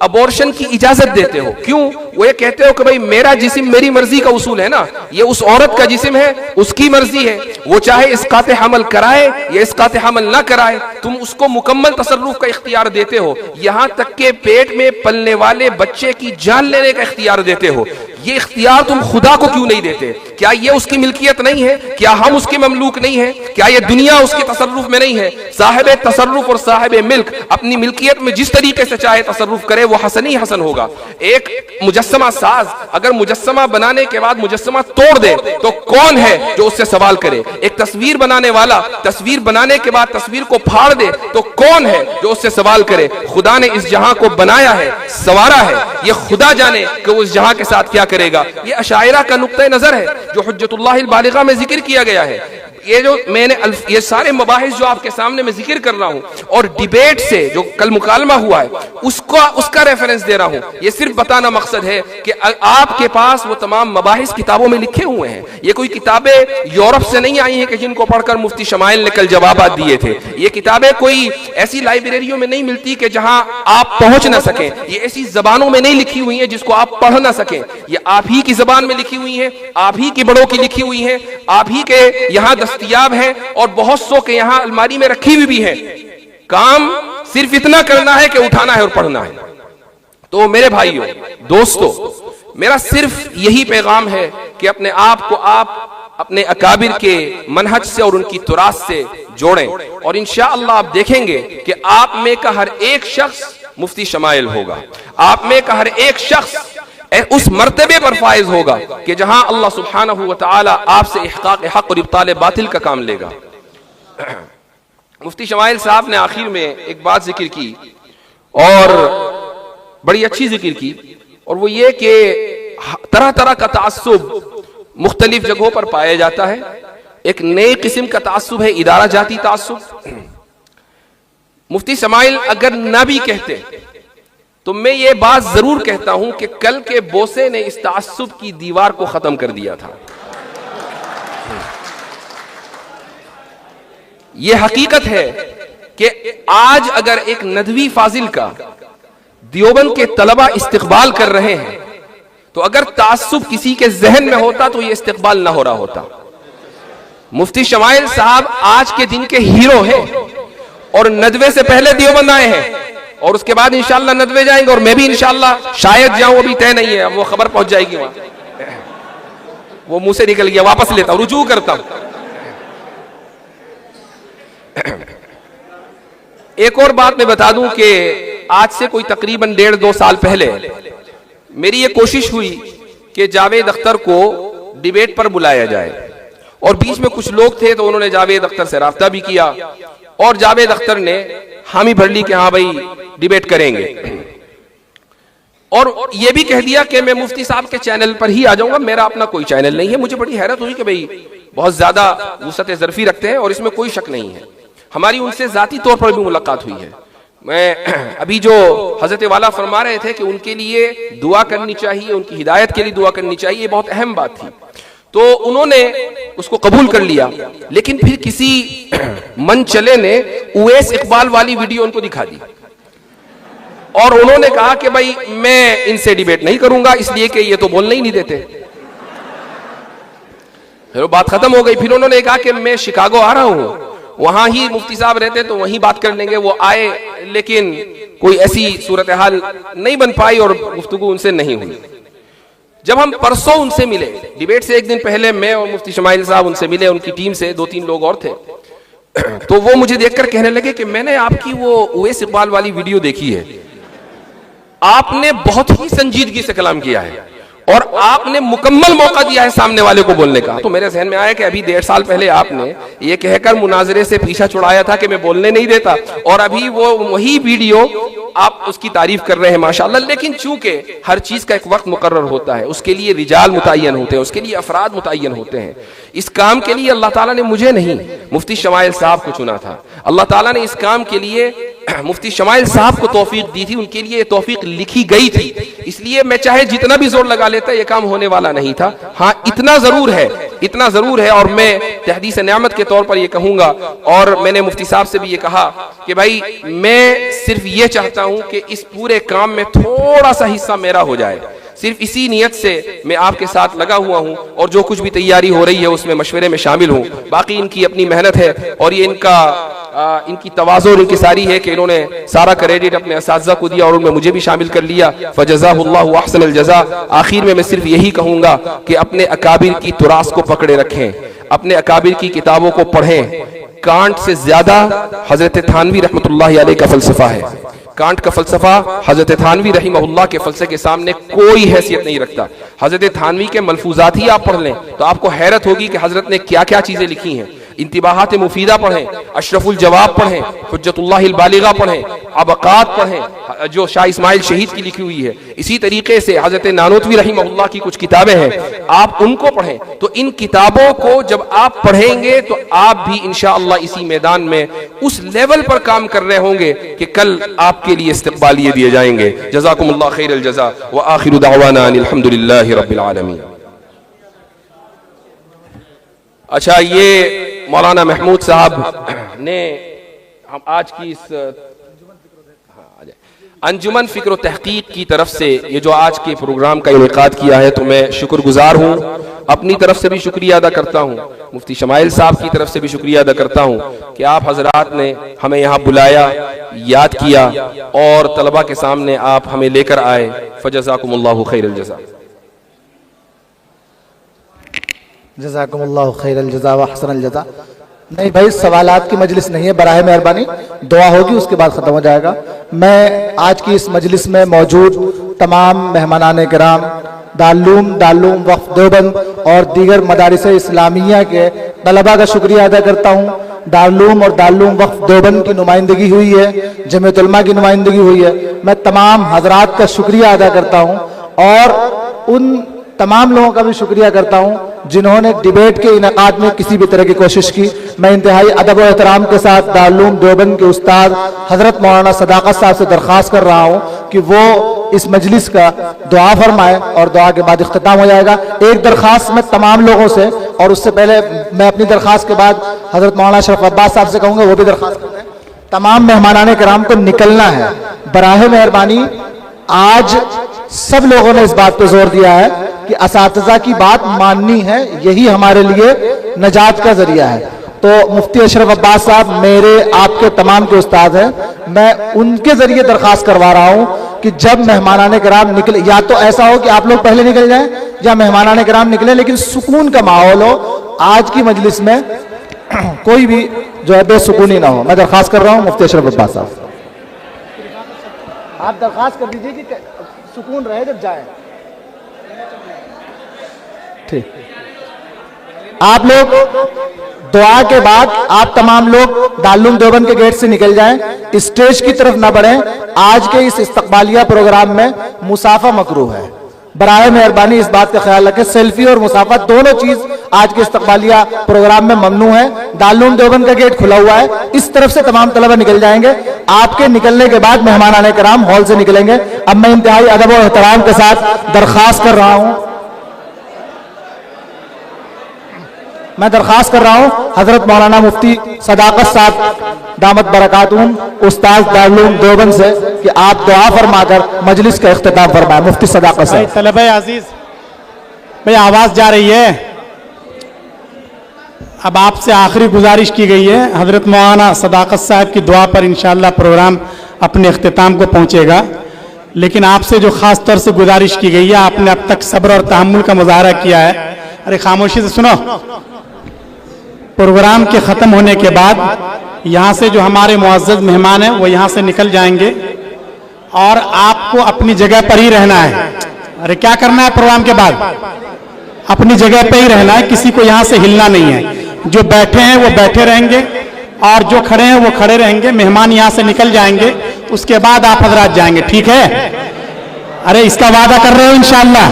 अबॉर्शन की इजाजत देते हो, क्यों? वो ये कहते हो कि भाई मेरा जिस्म मेरी मर्जी का उसूल है ना, ये उस औरत का जिस्म है, उसकी मर्जी है, वो चाहे इसकात हमल कराए या इसकात हमल ना कराए, तुम उसको मुकम्मल तसर्रुफ का इख्तियार देते हो, यहां तक के पेट में पलने वाले बच्चे की जान लेने का इख्तियार देते हो। ये इख्तियार तुम खुदा को क्यों नहीं देते? क्या ये उसकी मिल्कियत नहीं है? क्या हम उसके ममलूक नहीं है? क्या ये दुनिया उसके तसर्रुफ में नहीं है? साहिब तसर्रुफ और साहिब मिल्क अपनी मिल्कियत में जिस तरीके से चाहे तसर्रुफ करे वो हसन ही हसन होगा। एक मुजस्समा साज अगर मुजस्समा बनाने के बाद मुजस्समा तोड़ दे तो कौन है जो उससे सवाल करे? एक तस्वीर बनाने वाला तस्वीर बनाने के बाद तस्वीर को फाड़ दे तो कौन है जो उससे सवाल करे? खुदा ने इस जहां को बनाया है, संवारा है, ये खुदा जाने कि वो इस जहां के साथ क्या करेगा। ये अशायरा का नुक्ता नजर है जो हुज्जतुल्लाहिल बालिगा में जिक्र किया गया है। ये जो मैंने ये सारे मबाहिस जो आपके सामने मैं जिक्र कर रहा हूं और डिबेट से जो कल मुकालमा हुआ है उसका रेफरेंस दे रहा हूं। ये सिर्फ बताना मकसद है कि आपके पास वो तमाम मबाहिस किताबों में लिखे हुए हैं। ये कोई किताबें यूरोप से नहीं आई हैं कि जिनको पढ़कर मुफ्ती शमाइल ने कल जवाबात दिए थे। ये किताबें कोई ऐसी लाइब्रेरियों में नहीं मिलती कि जहां आप पहुंच ना सकें। ये ऐसी जबानों में नहीं लिखी हुई है जिसको आप पढ़ ना सकें। ये आप ही की जबान में लिखी हुई है, आप ही की बड़ों की लिखी हुई है, आप ही के यहां दस्तयाब है और बहुत सौ के यहां अलमारी में रखी हुई भी है। काम सिर्फ इतना करना है कि उठाना है और पढ़ना है। तो मेरे भाइयों दोस्तों, मेरा सिर्फ यही पैगाम है कि अपने आप को आप अपने अकाबिर के मनहज से और उनकी तुरास से जोड़ें और इंशाअल्लाह आप देखेंगे कि आप में का हर एक शख्स मुफ्ती शमाइल होगा। आप में का हर एक शख्स उस मर्तबे पर फाइज होगा कि जहां अल्लाह सुब्हानहू व तआला आपसे इहक़ाक़ हक़ और इब्ताल बातिल का काम लेगा। मुफ्ती शमाइल साहब ने आखिर में एक बात जिक्र की और बड़ी अच्छी जिक्र की, और वो ये कि तरह तरह का तासुब मुख्तलिफ जगहों पर पाया जाता है। एक नई किस्म का तासुब है इदारा जाती तासुब। मुफ्ती शमाइल अगर ना भी कहते तो मैं ये बात जरूर कहता हूं कि कल के बोसे ने इस तासुब की दीवार को खत्म कर दिया था। यह हकीकत है कि आज अगर एक नदवी फाजिल का दियोबंद के तलबा इस्तिकबाल कर रहे हैं तो अगर तासुब किसी के जहन में होता तो यह इस्तिकबाल ना हो रहा होता। मुफ्ती शमाइल साहब आज के दिन के हीरो हैं और नदवे से पहले दियोबंद आए हैं और उसके बाद इंशाअल्लाह नदवे जाएंगे और मैं भी इंशाअल्लाह शायद जाऊं, अभी तय नहीं है, अब वो खबर पहुंच जाएगी वहां। वो मुंह से निकल गया, वापस लेता हूं, रुजू करता हूं। एक और बात मैं बता दूं कि आज से कोई तकरीबन 1.5-2 साल पहले मेरी ये कोशिश हुई कि जावेद अख्तर को डिबेट पर बुलाया जाए और बीच में कुछ लोग थे तो उन्होंने जावेद अख्तर से राब्ता भी किया और जावेद अख्तर ने हामी भर ली कि हाँ भाई डिबेट करेंगे और ये भी कह दिया कि मैं मुफ्ती साहब के चैनल पर ही आ जाऊंगा, मेरा अपना कोई चैनल नहीं है। मुझे बड़ी हैरत हुई कि भाई बहुत ज्यादा वुसअत ज़र्फी रखते हैं और इसमें कोई शक नहीं है। हमारी उनसे जाती तौर पर भी मुलाकात हुई है। मैं अभी जो हजरत वाला फरमा रहे थे कि उनके लिए दुआ करनी चाहिए, उनकी हिदायत के लिए दुआ करनी चाहिए, ये बहुत अहम बात थी। तो उन्होंने उसको कबूल कर लिया, लेकिन फिर किसी मन चले ने उवैस इकबाल वाली वीडियो उनको दिखा दी और उन्होंने कहा कि भाई मैं इनसे डिबेट नहीं करूंगा इसलिए कि ये तो बोलने ही नहीं देते। फिर बात खत्म हो गई। फिर उन्होंने कहा कि मैं शिकागो आ रहा हूं, वहां ही मुफ्ती साहब रहते तो वहीं बात कर लेंगे। वो आए लेकिन कोई ऐसी सूरत हाल नहीं बन पाई और गुफ्तगू उनसे नहीं हुई। जब हम परसों उनसे मिले, डिबेट से एक दिन पहले मैं और मुफ्ती शमाइल साहब उनसे मिले, उनकी टीम से 2-3 लोग और थे, तो वो मुझे देखकर कहने लगे कि मैंने आपकी वो उवैस इकबाल वाली वीडियो देखी है, आपने बहुत ही संजीदगी से कलाम किया है और आपने मुकम्मल मौका दिया है सामने वाले को बोलने का। तो मेरे जहन में आया कि अभी 1.5 साल पहले आपने ये कहकर मुनाजरे से पीछा छुड़ाया था कि मैं बोलने नहीं देता और अभी वो वही वीडियो आप उसकी तारीफ कर रहे हैं माशाअल्लाह। लेकिन चूंकि हर चीज का एक वक्त मुकर्रर होता है, उसके लिए रिजाल मुतय्यन होते हैं, उसके लिए अफराद मुतय्यन होते हैं। इस काम के लिए अल्लाह ताला ने मुझे नहीं, मुफ्ती शमाइल साहब को चुना था। अल्लाह ताला ने इस काम के लिए मुफ्ती शमाइल साहब को तौफीक दी थी, उनके लिए तौफीक लिखी गई थी। इसलिए मैं चाहे जितना भी जोर लगा लेता ये काम होने वाला नहीं था। हाँ, इतना जरूर है और मैं तहदीस नेमत के तौर पर ये कहूंगा और मैंने मुफ्ती साहब से भी ये कहा कि भाई मैं सिर्फ ये चाहता हूं कि इस पूरे काम में थोड़ा सा हिस्सा मेरा हो जाए। सिर्फ इसी नियत से मैं आपके साथ लगा हुआ हूं और जो कुछ भी तैयारी हो रही है उसमें मशवरे में शामिल हूं। बाकी इनकी अपनी मेहनत है और ये इनकी तवाज़ो और इंकिसारी है कि इन्होंने सारा क्रेडिट अपने असातिज़ा को दिया और उनमें मुझे भी शामिल कर लिया। फजज़ाहुल्लाहु अहसनल जज़ा। आखिर में मैं सिर्फ यही कहूंगा कि अपने अकाबिर की तुरास को पकड़े रखें, अपने अकाबिर की किताबों को पढ़ें। कांट से ज्यादा हजरत थानवी रहमतुल्लाहि अलैह का फलसफा है। कांट का फलसफा हजरत थानवी रहीमहुल्लाह के फलसफे के सामने कोई हैसियत नहीं रखता। हजरत थानवी के मलफूजात ही आप पढ़ लें तो आपको हैरत होगी कि हजरत ने क्या क्या चीजें लिखी हैं। इंतिबाहात मुफीदा पढ़ें, अशरफुल जवाब पढ़ें, हुज्जतुल्लाहिल बालिगा पढ़ें, अबकात पढ़ें जो शाह इस्माइल शहीद की लिखी हुई है। इसी तरीके से हजरत नानोतवी रहीमहुल्लाह की कुछ किताबें हैं, आप उनको पढ़ें। तो इन किताबों को जब आप पढ़ेंगे तो आप भी इंशाअल्लाह इसी मैदान में उस लेवल पर काम कर रहे होंगे कि कल आपके लिए इस्तक़बालिये दिए जाएंगे। जज़ाकुमुल्लाह खैरल जज़ा व आखिरु दावाना अनिल हम्दुलिल्लाहि रब्बिल आलमीन। अच्छा, ये मौलाना महमूद साहब ने हम आज की इस अंजुमन फ़िक्र तहकीक की तरफ से ये जो आज के प्रोग्राम का इनेकाद किया है तो मैं शुक्रगुजार हूँ। अपनी तरफ से भी शुक्रिया अदा करता हूँ, मुफ्ती शमाइल साहब की तरफ से भी शुक्रिया अदा करता हूँ कि आप हजरात ने हमें यहाँ बुलाया, याद किया और तलबा के सामने आप हमें लेकर आए। फजज़ाकुमुल्लाहु खैरल जज़ा। जज़ाकुमुल्लाहु खैरल जज़ा व अहसनल जज़ा। नहीं भाई, सवालात की मजलिस नहीं है, बराए मेहरबानी दुआ होगी उसके बाद ख़त्म हो जाएगा। मैं आज की इस मजलिस में मौजूद तमाम मेहमानान किराम, दारुल वक्फ देवबंद और दीगर मदारिस इस्लामिया के तलबा का शुक्रिया अदा करता हूँ। दारुल वक्फ देवबंद की नुमाइंदगी हुई है, जमीयत उलमा की नुमाइंदगी हुई है। मैं तमाम हजरात का शुक्रिया अदा करता हूँ और उन तमाम लोगों का भी शुक्रिया करता हूँ जिन्होंने डिबेट के इनेकाद में किसी भी तरह की कोशिश की। मैं इंतहाई अदब और एहतराम के साथ दारुल देवबंद के उस्ताद हजरत मौलाना सदाकत साहब से दरख्वास्त कर रहा हूँ कि वो इस मजलिस का दुआ फरमाए और दुआ के बाद इख्तिताम हो जाएगा। एक दरख्वास्त मैं तमाम लोगों से, और उससे पहले मैं अपनी दरख्वास्त के बाद हजरत मौलाना अशरफ अब्बास साहब से कहूँगा वो भी दरख्वास्त करते हैं। तमाम मेहमानान किराम को निकलना है, बराहे मेहरबानी। आज सब लोगों ने इस बात पर जोर दिया है कि असातिज़ा की बात माननी है, यही हमारे लिए नजात का जरिया है। तो मुफ्ती अशरफ अब्बास साहब मेरे आपके तमाम के उस्ताद हैं, मैं उनके जरिए दरख्वास्त करवा रहा हूं कि जब मेहमानाने किराम निकले, या तो ऐसा हो कि आप लोग पहले निकल जाएं या मेहमानाने किराम निकले, लेकिन सुकून का माहौल हो। आज की मजलिस में कोई भी जो है बेसुकूनी ना हो। मैं दरख्वास्त कर रहा हूँ मुफ्ती अशरफ अब्बास साहब, आप दरख्वास्त कर दीजिए कि सुकून रहे जब जाए। ठीक, आप लोग दुआ के बाद आप तमाम लोग दारुल देवबंद के गेट से निकल जाएं, स्टेज की तरफ ना बढ़ें। आज के इस इस्तकबालिया प्रोग्राम में मुसाफा मकरूह है, बराए मेहरबानी इस बात का ख्याल रखें। सेल्फी और मुसाफा दोनों चीज आज के इस्तकबालिया प्रोग्राम में ममनू है। दारुल देवबंद का गेट खुला हुआ है, इस तरफ से तमाम तलबा निकल जाएंगे। आपके निकलने के बाद मेहमानाने किराम हॉल से निकलेंगे। अब मैं इंतहाई अदब और एहतराम के साथ दरख्वास्त कर रहा हूं, मैं दरख्वास्त कर रहा हूं हजरत मौलाना मुफ्ती सदाकत साहब दामत बरकातुहुम उस्ताद दारुल देवबंद से कि आप दुआ फरमाकर मजलिस का इख्तिताम फरमाएं। मुफ्ती सदाकत साहब। तलबा अजीज भाई, आवाज जा रही है। अब आपसे आखिरी गुजारिश की गई है, हजरत मौलाना सदाकत साहब की दुआ पर इंशाअल्लाह प्रोग्राम अपने इख्तिताम को पहुंचेगा। लेकिन आपसे जो खास तौर से गुजारिश की गई है, आपने अब तक सब्र और तहम्मुल का मुजाहरा किया है। अरे खामोशी से सुनो। प्रोग्राम के ख़त्म होने के बाद यहाँ से जो हमारे मुअज़्ज़ज़ मेहमान हैं वो यहाँ से निकल जाएंगे और आपको अपनी जगह पर ही रहना है। अरे क्या करना है प्रोग्राम के बाद? अपनी जगह पे ही रहना है, किसी को यहाँ से हिलना नहीं है। जो बैठे हैं वो बैठे रहेंगे और जो खड़े हैं वो खड़े रहेंगे। मेहमान यहाँ से निकल जाएंगे, उसके बाद आप हजरात जाएंगे, ठीक है? अरे इसका वादा कर रहे हो इंशाअल्लाह,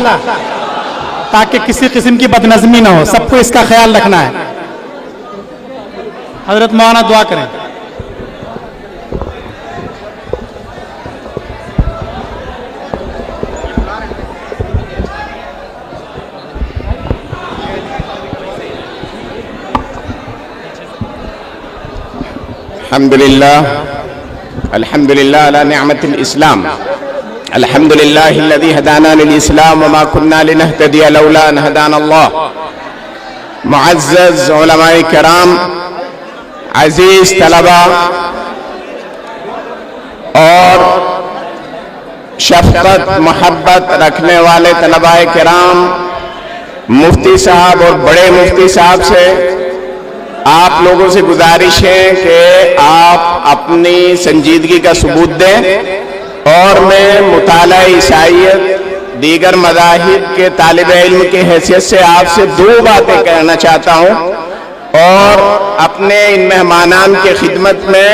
ताकि किसी किस्म की बदनज़मी ना हो। सबको इसका ख्याल रखना है। हजरत मौलाना दुआ करें। अल्हम्दुलिल्लाह अल्हम्दुलिल्लाह अला निअमतिल इस्लाम अल्हम्दुलिल्लाहिल्लज़ी हदाना लिल इस्लाम व मा कुन्ना लिनहतदिया लौला अन हदाना अल्लाह। मुअज़्ज़ज़ उलमाए किराम, अजीज तलबा और शफ़क़त मोहब्बत रखने वाले तलबाए किराम, मुफ्ती साहब और बड़े मुफ्ती साहब से आप लोगों से गुजारिश है कि आप अपनी संजीदगी का सबूत दें। और मैं मुताला ईसाईयत दीगर मज़ाहिब के तालिब इल्म की हैसियत से आपसे दो बातें कहना चाहता हूँ और अपने इन मेहमानान की खिदमत में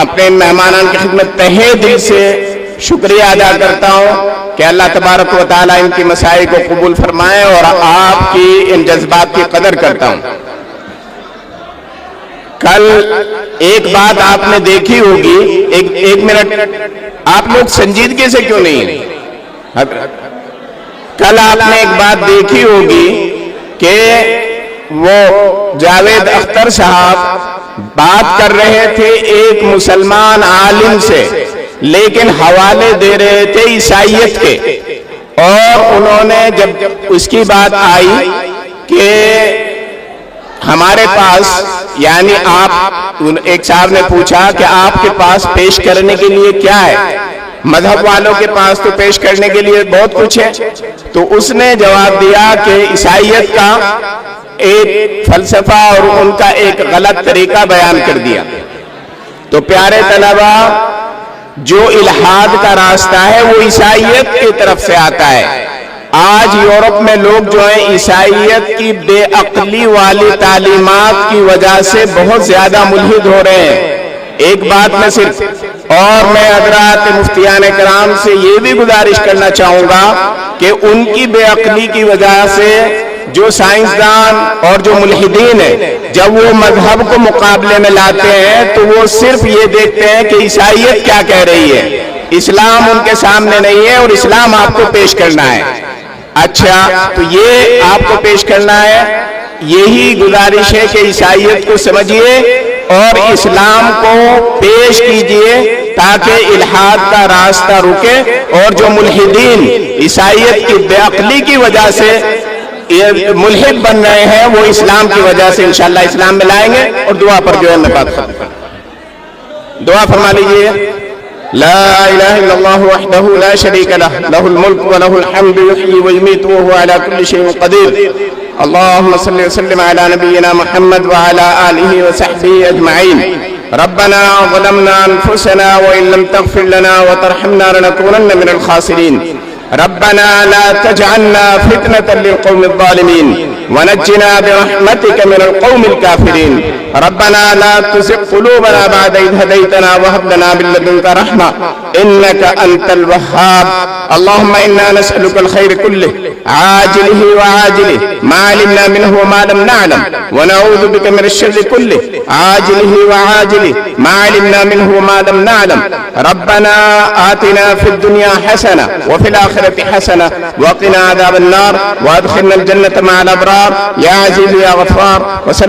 अपने मेहमानान की खिदमत तहे दिल से शुक्रिया अदा करता हूँ कि अल्लाह तबारक व तआला इनकी मसाई को कबूल फरमाए और आपकी इन जज्बात की कदर करता हूँ। कल एक बात आपने देखी होगी, एक मिनट, आप लोग संजीदगी से क्यों नहीं हैं? कल आपने एक बात देखी होगी कि वो जावेद अख्तर साहब बात कर रहे थे एक मुसलमान आलिम से, लेकिन हवाले दे रहे थे ईसाईयत के। और उन्होंने जब उसकी बात आई कि हमारे पास, यानी आप, एक साहब ने पूछा कि आपके पास पेश करने के लिए क्या है? मजहब वालों के पास तो पेश करने के लिए बहुत कुछ है। तो उसने जवाब दिया कि ईसाईयत का एक फलसफा और उनका एक गलत तरीका बयान कर दिया। तो प्यारे तलबा, जो इल्हाद का रास्ता है वो ईसाईयत की तरफ से आता है। आज यूरोप में लोग जो है ईसाईयत की बेअक्ली वाली तालीमात की वजह से बहुत ज्यादा मुल्हिद हो रहे हैं। एक बात में सिर्फ, और मैं हज़रात मुफ्तियान किराम से ये भी गुजारिश करना चाहूंगा कि उनकी बेअक्ली की वजह से जो साइंसदान और जो मुल्हिदीन है, जब वो मजहब को मुकाबले में लाते हैं तो वो सिर्फ ये देखते हैं कि ईसाईयत क्या कह रही है, इस्लाम उनके सामने नहीं है और इस्लाम आपको पेश करना है। अच्छा, तो ये आपको पेश करना है, यही गुजारिश है कि ईसाईयत को समझिए और इस्लाम को पेश कीजिए ताकि इल्हाद का रास्ता रुके। और जो मुल्हिदीन ईसाईयत की बेअक्ली की वजह से ये मुल्हिद बन रहे हैं, वो इस्लाम की वजह से इंशाअल्लाह इस्लाम में लाएंगे। और दुआ पर जो है मैं बात करूं, दुआ फरमा लीजिए। ला इलाहा इल्लल्लाहु वहदहु ला शरीका लह, लहुल मुल्क व लहुल हम्दु युहयी व युमीतु व हुवा अला कुल्लि शैइन क़दीर। अल्लाहुम्मा सल्लि व सल्लिम अला नबिय्यिना मुहम्मद व अला आलिहि व सहबिहि अजमईन। रब्बना ज़लमना अनफुसना व इन लम तग़फिर लना व तरहमना लनकूनन्न मिनल ख़ासिरीन। रब्बना ला तजअलना फितनतन लिलक़ौमिज़ ज़ालिमीन वनज्जिना बिरहमतिका मिनल क़ौमिल काफ़िरीन। रब्बना ला तुज़िग़ क़ुलूबना बअद इज़ हदैतना व हब लना मिन लदुनका रहमा इन्नका अंतल वह्हाब। अल्लाहुम्मा इन्ना नस्अलुकल खैर कुल्लिहि आजिलिहि व आजिलिहि मा अलिमना मिन्हु व मा लम नअलम व नऊज़ु बिका मिनश शर्रि कुल्लिहि आजिलिहि व आजिलिहि मा अलिमना मिन्हु व मा लम नअलम। रब्बना आतिना फिद दुनिया हसना व फिल आखिरति हसना व क़िना अज़ाबन नार व अदखिलना अल जन्नत मअल अबरार या अज़ीज़ या गफ़्फ़ार।